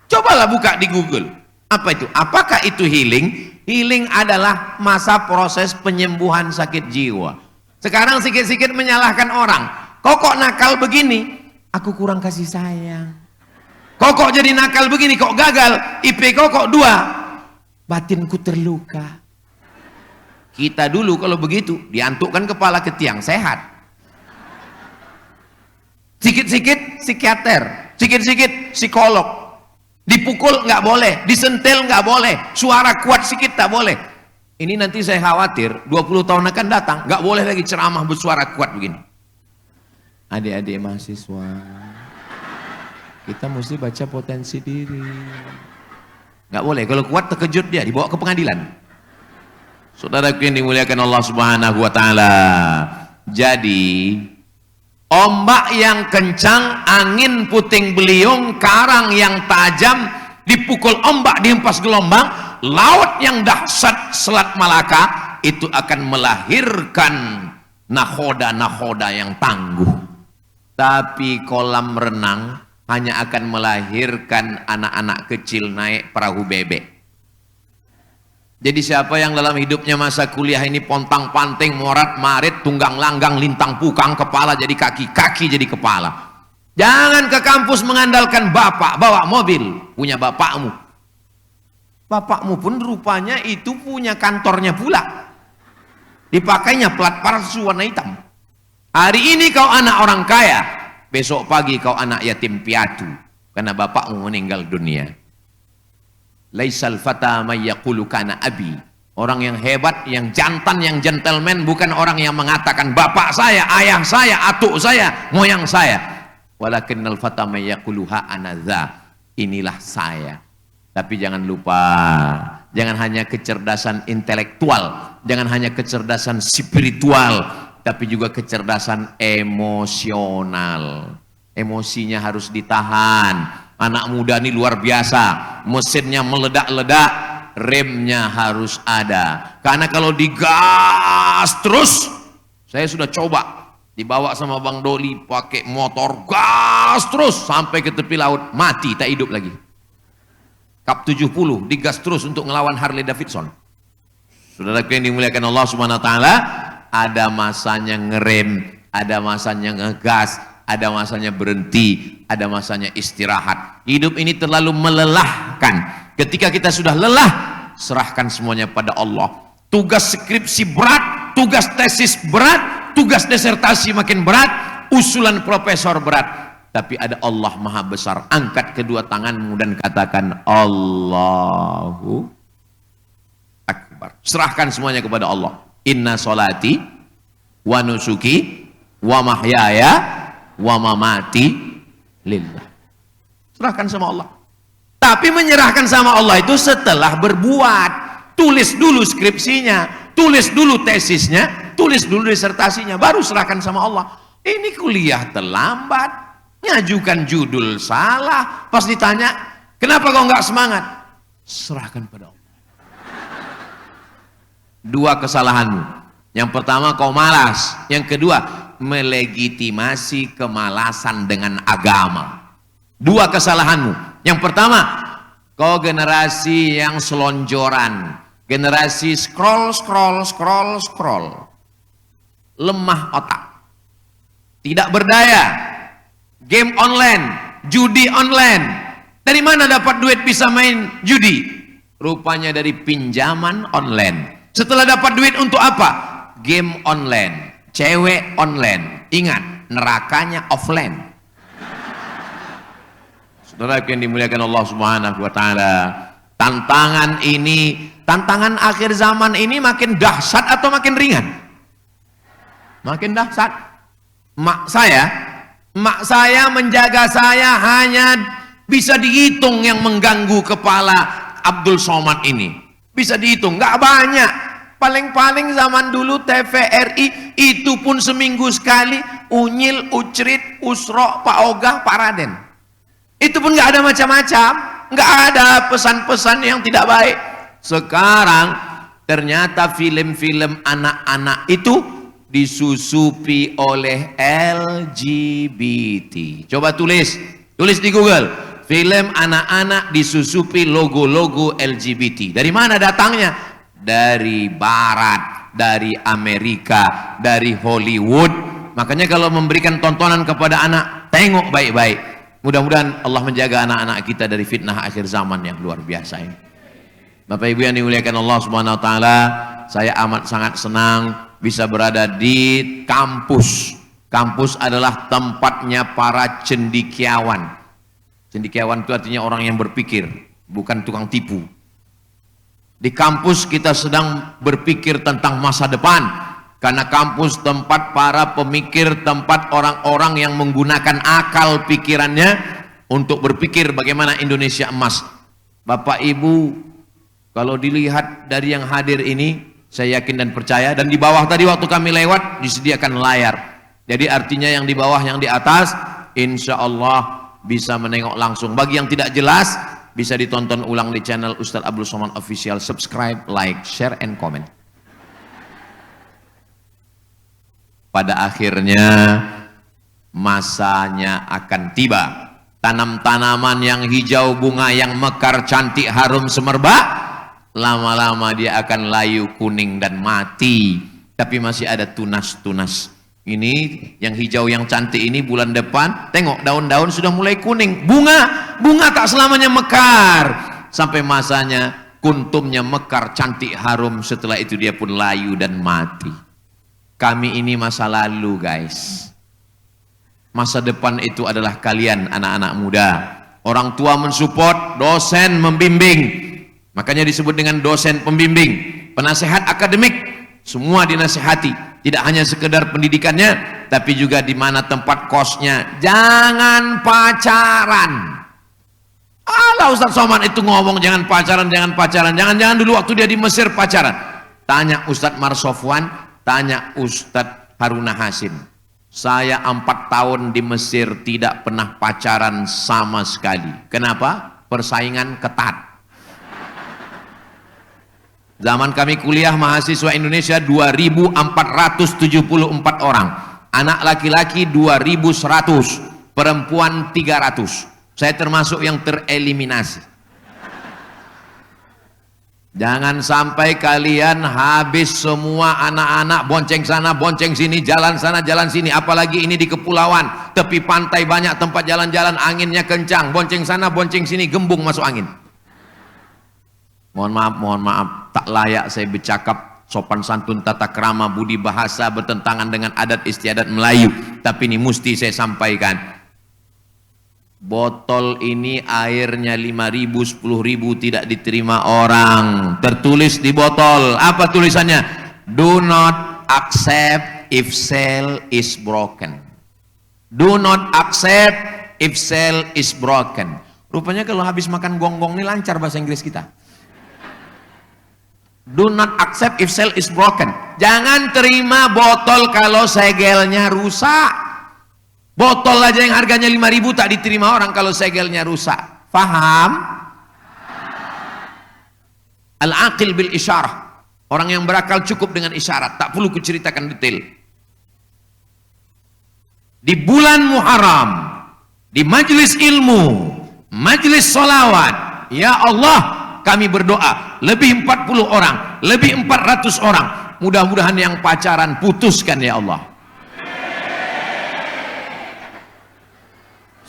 Cobalah buka di Google. Apa itu? Apakah itu healing? Healing adalah masa proses penyembuhan sakit jiwa. Sekarang sikit-sikit menyalahkan orang. Kok nakal begini? Aku kurang kasih sayang. Kok jadi nakal begini? Kok gagal? IP kok 2. Batinku terluka. Kita dulu kalau begitu diantukkan kepala ke tiang, sehat. Sikit-sikit psikiater, sikit-sikit psikolog. Dipukul nggak boleh, disentil nggak boleh, suara kuat sedikit tak boleh. Ini nanti saya khawatir 20 tahun akan datang nggak boleh lagi ceramah bersuara kuat begini. Adik-adik mahasiswa, kita mesti baca potensi diri. Nggak boleh, kalau kuat terkejut dia dibawa ke pengadilan. Saudaraku yang dimuliakan Allah Subhanahu wa taala. Jadi ombak yang kencang, angin puting beliung, karang yang tajam, dipukul ombak, dihempas gelombang, laut yang dahsyat Selat Malaka itu akan melahirkan nahoda-nahoda yang tangguh. Tapi kolam renang hanya akan melahirkan anak-anak kecil naik perahu bebek. Jadi siapa yang dalam hidupnya masa kuliah ini pontang-panting, morat marit, tunggang langgang, lintang pukang, kepala jadi kaki, kaki jadi kepala. Jangan ke kampus mengandalkan bapak, bawa mobil, punya bapakmu. Bapakmu pun rupanya itu punya kantornya pula. Dipakainya plat palsu warna hitam. Hari ini kau anak orang kaya, besok pagi kau anak yatim piatu karena bapakmu meninggal dunia. Laisal fata may yaqulu kana abi. Orang yang hebat, yang jantan, yang gentleman bukan orang yang mengatakan bapak saya, ayah saya, atuk saya, moyang saya. Walakinnal fata may yaqulu ha anadza. Inilah saya. Tapi jangan lupa, jangan hanya kecerdasan intelektual, jangan hanya kecerdasan spiritual, tapi juga kecerdasan emosional. Emosinya harus ditahan. Anak muda ini luar biasa, mesinnya meledak-ledak, remnya harus ada. Karena kalau digas terus, saya sudah coba dibawa sama Bang Doli pakai motor gas terus sampai ke tepi laut, mati tak hidup lagi. Kap 70 digas terus untuk ngelawan Harley Davidson. Saudara yang dimuliakan Allah Subhanahu wa taala, ada masanya ngerem, ada masanya ngegas, ada masanya berhenti, ada masanya istirahat. Hidup ini terlalu melelahkan. Ketika kita sudah lelah, serahkan semuanya pada Allah. Tugas skripsi berat, tugas tesis berat, tugas disertasi makin berat, usulan profesor berat. Tapi ada Allah Maha Besar. Angkat kedua tanganmu dan katakan Allahu Akbar. Serahkan semuanya kepada Allah. Inna solati wa nusuki wa mahyaya wa mamati lillah. Serahkan sama Allah. Tapi menyerahkan sama Allah itu setelah berbuat. Tulis dulu skripsinya, tulis dulu tesisnya, tulis dulu disertasinya, baru serahkan sama Allah. Ini kuliah terlambat, ngajukan judul salah, pas ditanya kenapa kau nggak semangat, serahkan pada Allah. Dua kesalahanmu. Yang pertama kau malas, yang kedua melegitimasi kemalasan dengan agama. Dua kesalahanmu. Yang pertama, kau generasi yang selonjoran, generasi scroll, lemah otak, tidak berdaya, game online, judi online. Dari mana dapat duit bisa main judi? Rupanya dari pinjaman online. Setelah dapat duit untuk apa? Game online, cewek online. Ingat, nerakanya offline. Saudara yang dimuliakan Allah Subhanahu wa taala, tantangan ini, tantangan akhir zaman ini makin dahsyat atau makin ringan? Makin dahsyat. Mak saya menjaga saya hanya bisa dihitung yang mengganggu kepala Abdul Somad ini. Bisa dihitung, nggak banyak. Paling-paling zaman dulu TVRI itu pun seminggu sekali Unyil, Ucrit, Usro, Pak Ogah, Pak Raden. Itu pun nggak ada macam-macam, nggak ada pesan-pesan yang tidak baik. Sekarang ternyata film-film anak-anak itu disusupi oleh LGBT. Coba tulis di Google, film anak-anak disusupi logo-logo LGBT. Dari mana datangnya? Dari Barat, dari Amerika, dari Hollywood. Makanya kalau memberikan tontonan kepada anak, tengok baik-baik. Mudah-mudahan Allah menjaga anak-anak kita dari fitnah akhir zaman yang luar biasa ini. Bapak Ibu yang dimuliakan Allah Subhanahu wa taala, saya amat sangat senang bisa berada di kampus. Kampus adalah tempatnya para cendekiawan. Cendekiawan itu artinya orang yang berpikir, bukan tukang tipu. Di kampus kita sedang berpikir tentang masa depan. Karena kampus tempat para pemikir, tempat orang-orang yang menggunakan akal pikirannya untuk berpikir bagaimana Indonesia emas. Bapak Ibu, kalau dilihat dari yang hadir ini, saya yakin dan percaya, dan di bawah tadi waktu kami lewat disediakan layar. Jadi artinya yang di bawah, yang di atas, insya Allah bisa menengok langsung. Bagi yang tidak jelas, bisa ditonton ulang di channel Ustadz Abdul Somad Official. Subscribe, like, share, and comment. Pada akhirnya masanya akan tiba. Tanam-tanaman yang hijau, bunga yang mekar, cantik, harum, semerbak, lama-lama dia akan layu, kuning, dan mati. Tapi masih ada tunas-tunas. Ini yang hijau yang cantik ini bulan depan, tengok daun-daun sudah mulai kuning. Bunga tak selamanya mekar. Sampai masanya kuntumnya mekar, cantik, harum. Setelah itu dia pun layu dan mati. Kami ini masa lalu, guys. Masa depan itu adalah kalian, anak-anak muda. Orang tua mensupport, dosen membimbing. Makanya disebut dengan dosen pembimbing. Penasehat akademik, semua dinasehati. Tidak hanya sekedar pendidikannya, tapi juga di mana tempat kosnya. Jangan pacaran. Allah, Ustadz Somad itu ngomong jangan pacaran, jangan pacaran. Jangan-jangan dulu waktu dia di Mesir pacaran. Tanya Ustadz Marsofwan, tanya Ustadz Haruna Hasim. Saya 4 tahun di Mesir tidak pernah pacaran sama sekali. Kenapa? Persaingan ketat. Zaman kami kuliah mahasiswa Indonesia 2.474 orang. Anak laki-laki 2.100, perempuan 300. Saya termasuk yang tereliminasi. Jangan sampai kalian habis semua anak-anak bonceng sana, bonceng sini, jalan sana, jalan sini. Apalagi ini di kepulauan, tepi pantai banyak tempat jalan-jalan, anginnya kencang. Bonceng sana, bonceng sini, gembung masuk angin. Mohon maaf, tak layak saya bercakap sopan santun, tata krama, budi bahasa bertentangan dengan adat istiadat Melayu. Tapi ini mesti saya sampaikan. Botol ini airnya 5.000, 10.000 tidak diterima orang. Tertulis di botol, apa tulisannya? Do not accept if seal is broken. Do not accept if seal is broken. Rupanya kalau habis makan gonggong ini lancar bahasa Inggris kita. Do not accept if seal is broken. Jangan terima botol kalau segelnya rusak. Botol aja yang harganya 5.000 tak diterima orang kalau segelnya rusak. Faham? Al-aqil bil isyarah. Orang yang berakal cukup dengan isyarat, tak perlu kuceritakan detail. Di bulan Muharram, di majelis ilmu, majelis solawat, ya Allah, kami berdoa, lebih 40 orang, lebih 400 orang. Mudah-mudahan yang pacaran putuskan ya Allah.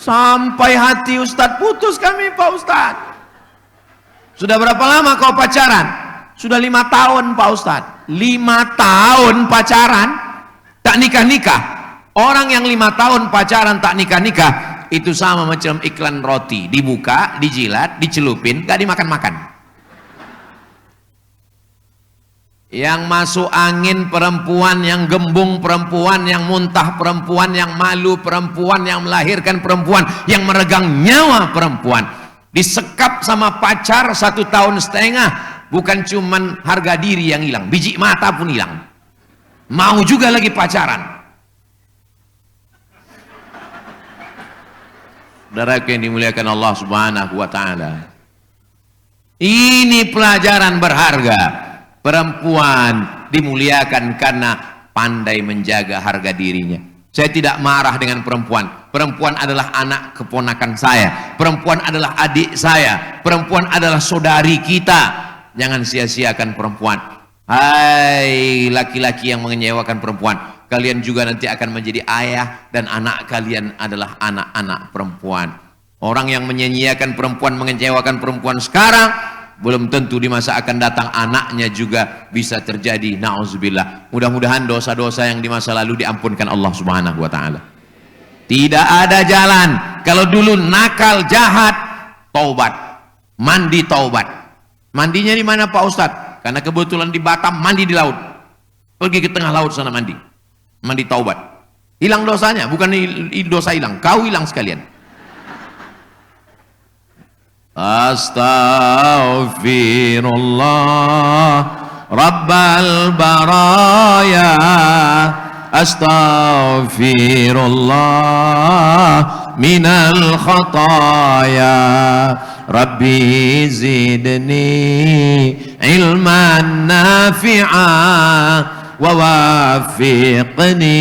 Sampai hati Ustadz putus kami Pak Ustadz. Sudah berapa lama kau pacaran? Sudah 5 tahun Pak Ustadz. 5 tahun pacaran tak nikah-nikah. Orang yang 5 tahun pacaran tak nikah-nikah itu sama macam iklan roti, dibuka, dijilat, dicelupin, gak dimakan-makan. Yang masuk angin perempuan, yang gembung perempuan, yang muntah perempuan, yang malu perempuan, yang melahirkan perempuan, yang meregang nyawa perempuan. Disekap sama pacar 1 tahun setengah, bukan cuman harga diri yang hilang, biji mata pun hilang. Mau juga lagi pacaran. Saudara yang dimuliakan Allah Subhanahu wa taala. Ini pelajaran berharga. Perempuan dimuliakan karena pandai menjaga harga dirinya. Saya tidak marah dengan perempuan. Perempuan adalah anak keponakan saya. Perempuan adalah adik saya. Perempuan adalah saudari kita. Jangan sia-siakan perempuan. Hai laki-laki yang menyewakan perempuan, kalian juga nanti akan menjadi ayah dan anak kalian adalah anak-anak perempuan. Orang yang menyanyiakan perempuan, mengecewakan perempuan sekarang, belum tentu di masa akan datang anaknya juga bisa terjadi. Na'udzubillah. Mudah-mudahan dosa-dosa yang di masa lalu diampunkan Allah Subhanahu wa taala. Tidak ada jalan. Kalau dulu nakal, jahat, taubat. Mandi taubat. Mandinya di mana Pak Ustadz? Karena kebetulan di Batam mandi di laut. Pergi ke tengah laut sana mandi. Mandi taubat. Hilang dosanya, bukan dosa hilang, kau hilang sekalian. Astaghfirullah Rabbal baraya, astaghfirullah minal khataya, Rabbi zidni ilman nafi'a wa wafiqni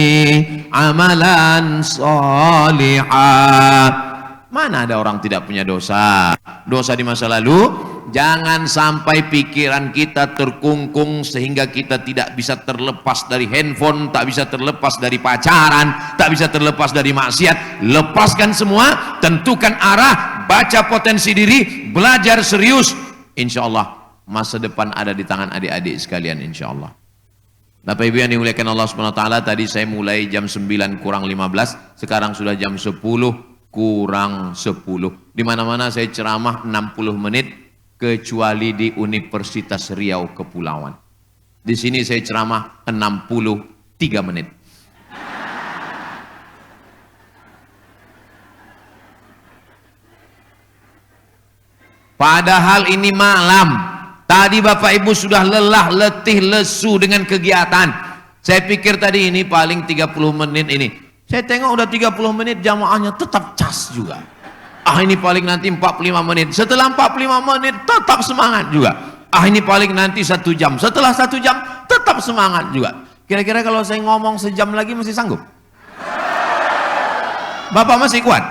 amalan salihah. Mana ada orang tidak punya dosa? Dosa di masa lalu. Jangan sampai pikiran kita terkungkung sehingga kita tidak bisa terlepas dari handphone, tak bisa terlepas dari pacaran, tak bisa terlepas dari maksiat. Lepaskan semua, tentukan arah, baca potensi diri, belajar serius. Insya Allah masa depan ada di tangan adik-adik sekalian, insya Allah. Bapak Ibu yang dimuliakan Allah SWT, tadi saya mulai jam 9 kurang 15, sekarang sudah jam 10 kurang 10. Di mana-mana saya ceramah 60 menit kecuali di Universitas Riau Kepulauan. Di sini saya ceramah 63 menit. Padahal ini malam. Tadi Bapak Ibu sudah lelah, letih, lesu dengan kegiatan. Saya pikir tadi ini paling 30 menit ini. Saya tengok udah 30 menit jamaahnya tetap cas juga. Ah ini paling nanti 45 menit. Setelah 45 menit tetap semangat juga. Ah ini paling nanti 1 jam. Setelah 1 jam tetap semangat juga. Kira-kira kalau saya ngomong sejam lagi masih sanggup? Bapak masih kuat?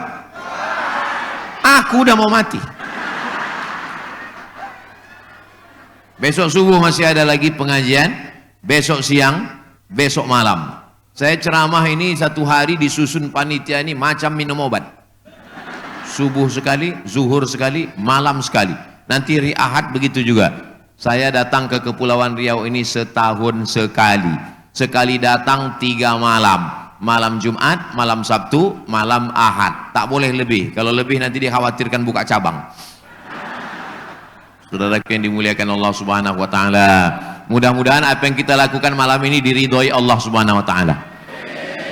Aku udah mau mati. Besok subuh masih ada lagi pengajian, besok siang, besok malam. Saya ceramah ini 1 hari disusun panitia ini macam minum obat. Subuh sekali, zuhur sekali, malam sekali. Nanti hari Ahad begitu juga. Saya datang ke Kepulauan Riau ini setahun sekali. Sekali datang 3 malam. Malam Jumat, malam Sabtu, malam Ahad. Tak boleh lebih. Kalau lebih nanti dikhawatirkan buka cabang. Saudara yang dimuliakan Allah Subhanahu wa taala. Mudah-mudahan apa yang kita lakukan malam ini diridhoi Allah Subhanahu wa taala.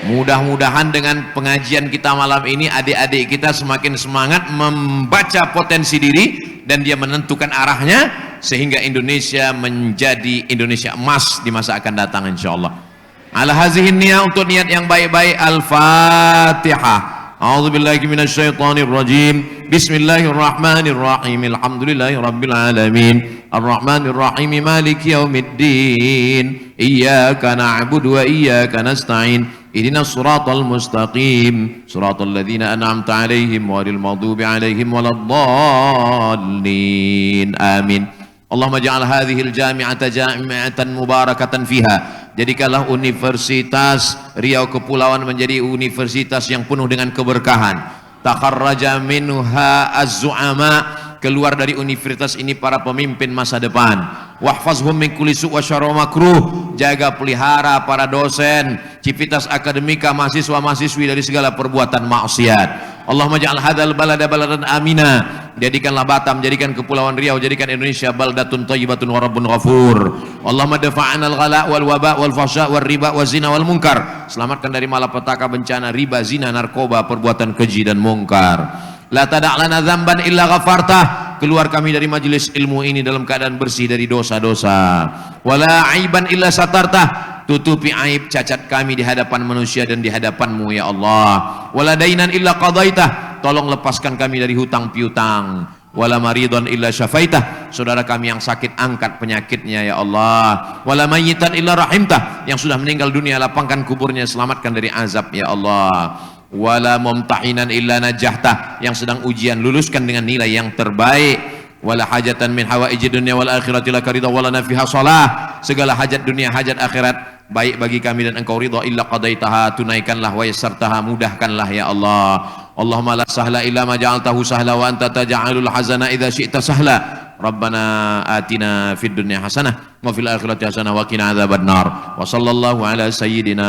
Mudah-mudahan dengan pengajian kita malam ini adik-adik kita semakin semangat membaca potensi diri dan dia menentukan arahnya sehingga Indonesia menjadi Indonesia emas di masa akan datang insyaallah. Ala hazihin niyah, untuk niat yang baik-baik. Al-Fatihah. A'udzubillahi minasyaitonir rajim. Bismillahirrahmanirrahim. Alhamdulillahi rabbil alamin. Arrahmanir rahim. Maliki yaumiddin. Iyyaka na'budu wa iyyaka nasta'in. Ihdinas siratal mustaqim. Siratal ladzina an'amta 'alaihim ghairil maghdubi 'alaihim waladdallin. Amin. Allahumma ja'al hadhil jami'ata jami'atan mubarakatan fiha. Jadikanlah Universitas Riau Kepulauan menjadi universitas yang penuh dengan keberkahan. Takharraja minha az-zu'ama, keluar dari universitas ini para pemimpin masa depan. Wahfazhum min kulli su' wa syarra makruh, jaga pelihara para dosen, civitas akademika, mahasiswa-mahasiswi dari segala perbuatan maksiat. Allahumma ja'al hadzal balada baladan amina, jadikanlah Batam, jadikan Kepulauan Riau, jadikan Indonesia baldatun thayyibatun wa rabbun ghafur. Allahumma dafa'na al-ghala wal waba wal fahsya wal riba wal zina wal munkar, selamatkan dari malapetaka, bencana, riba, zina, narkoba, perbuatan keji dan mungkar. La tada' lana dzamban illa ghafartah, keluar kami dari majelis ilmu ini dalam keadaan bersih dari dosa-dosa. Wala aiban illa satartah, tutupi aib cacat kami di hadapan manusia dan di hadapan-Mu ya Allah. Wala dainan illa qadaitah, tolong lepaskan kami dari hutang piutang. Wala maridon illa syafaitah, saudara kami yang sakit angkat penyakitnya ya Allah. Wala mayyitan illa rahimtah, yang sudah meninggal dunia lapangkan kuburnya, selamatkan dari azab ya Allah. Wala mumtahinan illa najahta, yang sedang ujian luluskan dengan nilai yang terbaik. Wala hajatan min hawaiji dunya wal akhirati laka ridha wala nafiha salah, segala hajat dunia hajat akhirat baik bagi kami dan Engkau ridha illa qadaitaha, tunaikanlah wa yassartaha, mudahkanlah ya Allah. Allahumma la sahla illa ma ja'altahu sahla wa anta taj'alul hazana idza syi'ta sahla. Rabbana atina fid dunya hasanah wa fil akhirati hasanah wa qina adzabannar. Wa sallallahu ala sayyidina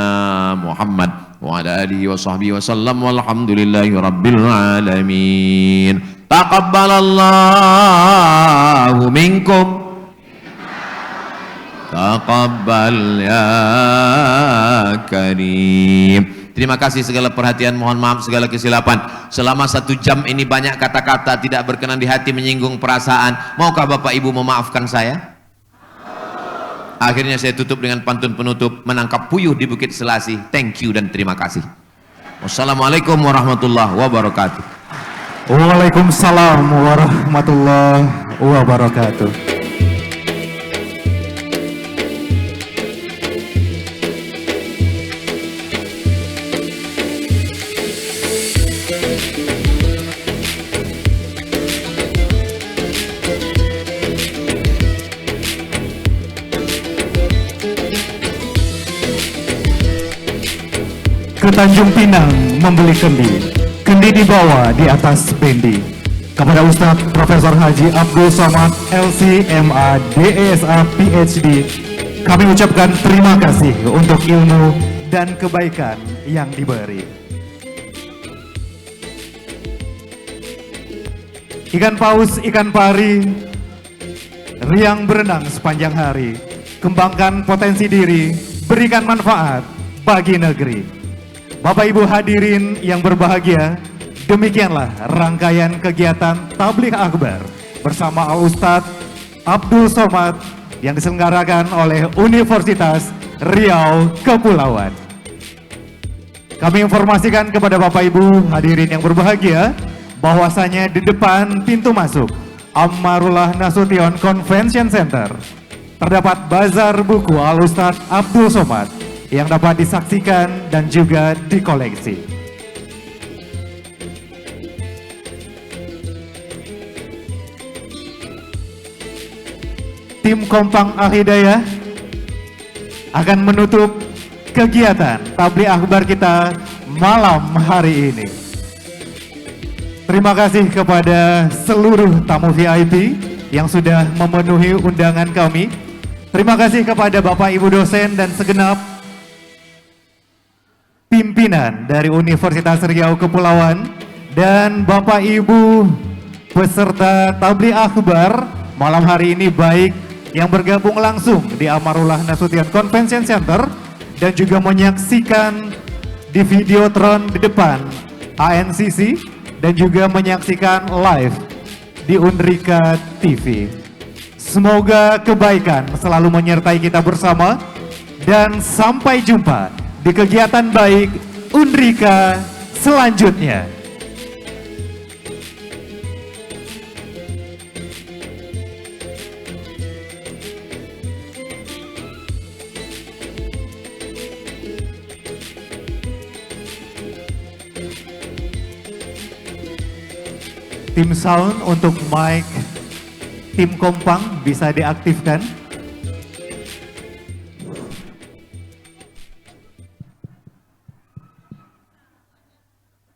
Muhammad wa ala alihi wa sahbihi wa sallam walhamdulillahi rabbil alamin. Taqabbalallahu minkum, taqabbal ya karim. Terima kasih segala perhatian, mohon maaf segala kesilapan. Selama 1 jam ini banyak kata-kata tidak berkenan di hati, menyinggung perasaan. Maukah Bapak Ibu memaafkan saya? Akhirnya saya tutup dengan pantun penutup, menangkap puyuh di Bukit Selasih. Thank you dan terima kasih. Wassalamualaikum warahmatullahi wabarakatuh. Waalaikumsalam warahmatullahi wabarakatuh. Ke Tanjung Pinang membeli kendi, kendi dibawa di atas bendi. Kepada Ustadz Profesor Haji Abdul Somad LC MA DESA PhD, kami ucapkan terima kasih untuk ilmu dan kebaikan yang diberi. Ikan paus, ikan pari, riang berenang sepanjang hari, kembangkan potensi diri, berikan manfaat bagi negeri. Bapak Ibu hadirin yang berbahagia, demikianlah rangkaian kegiatan Tabligh Akbar bersama Al-Ustadz Abdul Somad yang diselenggarakan oleh Universitas Riau Kepulauan. Kami informasikan kepada Bapak Ibu hadirin yang berbahagia bahwasanya di depan pintu masuk Ammarullah Nasution Convention Center terdapat bazar buku Al-Ustadz Abdul Somad yang dapat disaksikan dan juga dikoleksi. Tim Kompang Al-Hidayah akan menutup kegiatan tabligh akbar kita malam hari ini. Terima kasih kepada seluruh tamu VIP yang sudah memenuhi undangan kami. Terima kasih kepada Bapak Ibu dosen dan segenap pimpinan dari Universitas Riau Kepulauan dan Bapak Ibu peserta tabligh akbar malam hari ini, baik yang bergabung langsung di Ammarullah Nasution Convention Center dan juga menyaksikan di Videotron di depan ANCC dan juga menyaksikan live di Unrika TV. Semoga kebaikan selalu menyertai kita bersama dan sampai jumpa di kegiatan baik Unrika selanjutnya. Tim sound untuk mic tim Kompang bisa diaktifkan.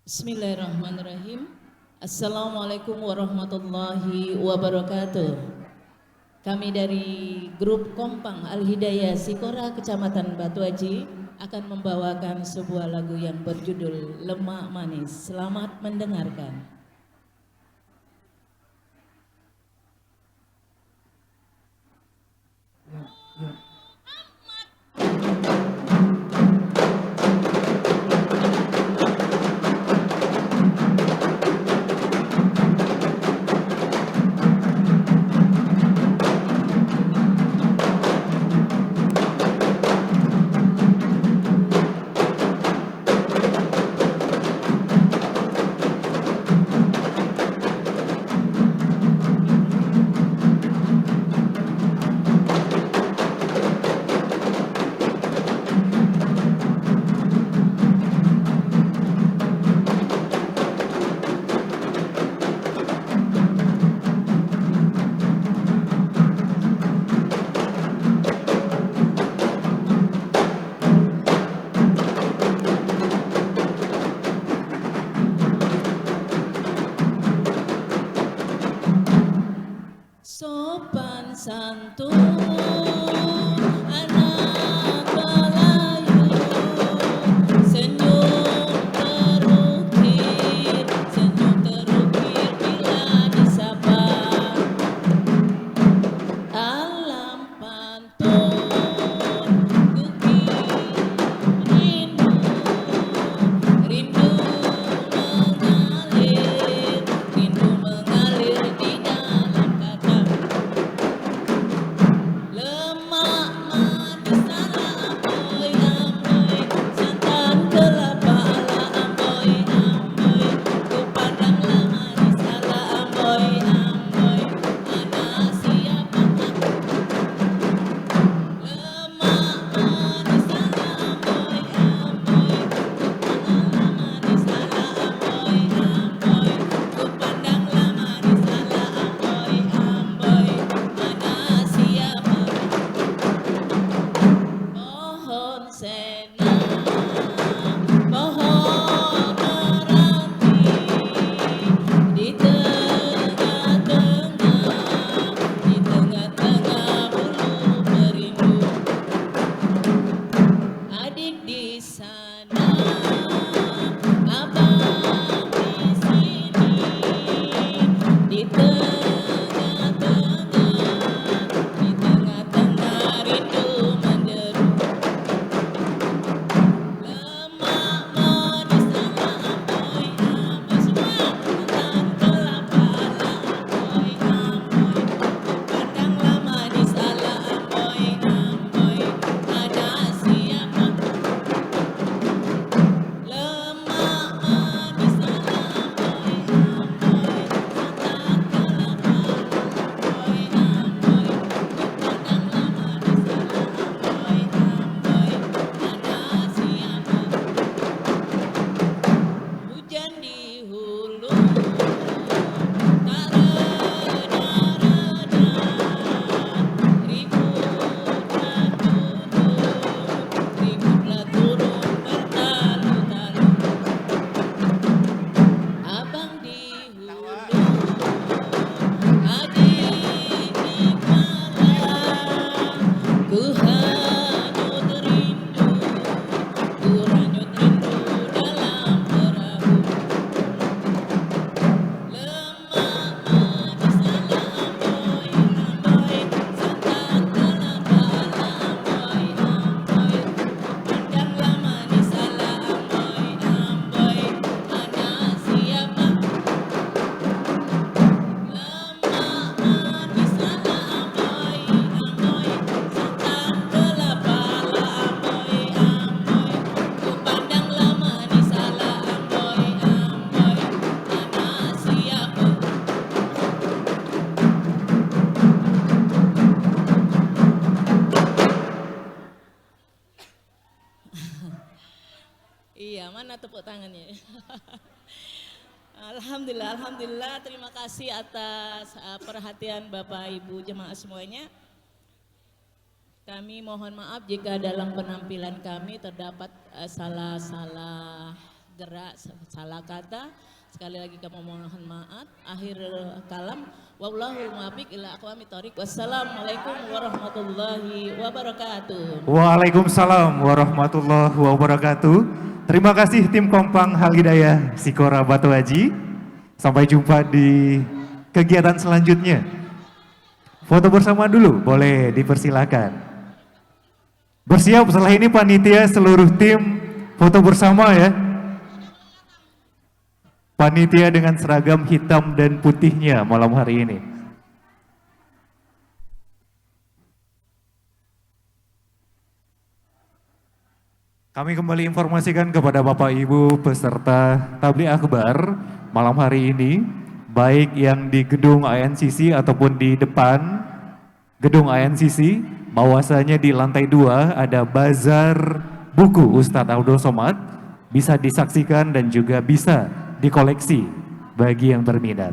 Bismillahirrahmanirrahim. Assalamualaikum warahmatullahi wabarakatuh. Kami dari grup Kompang Al-Hidayah Sikora Kecamatan Batu Aji akan membawakan sebuah lagu yang berjudul Lemak Manis. Selamat mendengarkan. Ku hanyut rindu, ku hanyut rindu dalam perahu. Lemak manis ala amboi, amboi, santan kelapa ala amboi, amboi. Pandanglah manis ala amboi, amboi, anak siapa? Lemak manis ala amboi, amboi, santan kelapa ala amboi, amboi. Ku pandanglah manis ala amboi, amboi, anak siapa? Iya, mana tepuk tangannya? Alhamdulillah, alhamdulillah. Terima kasih atas perhatian Bapak Ibu jemaah semuanya. Kami mohon maaf jika dalam penampilan kami terdapat salah-salah gerak, salah kata. Sekali lagi kami mohon maaf. Akhir kalam, wallahul muwaffiq ila aqwamit thoriq. Wassalamualaikum warahmatullahi wabarakatuh. Waalaikumsalam warahmatullahi wabarakatuh. Terima kasih tim Kompang Al Hidayah Sikora Batu Haji. Sampai jumpa di kegiatan selanjutnya. Foto bersama dulu, boleh dipersilakan. Bersiap setelah ini panitia seluruh tim foto bersama ya. Panitia dengan seragam hitam dan putihnya malam hari ini. Kami kembali informasikan kepada Bapak Ibu peserta tabligh akbar malam hari ini, baik yang di gedung ANCC ataupun di depan gedung ANCC, bahwasanya di lantai 2 ada bazar buku Ustadz Abdul Somad, bisa disaksikan dan juga bisa dikoleksi bagi yang berminat.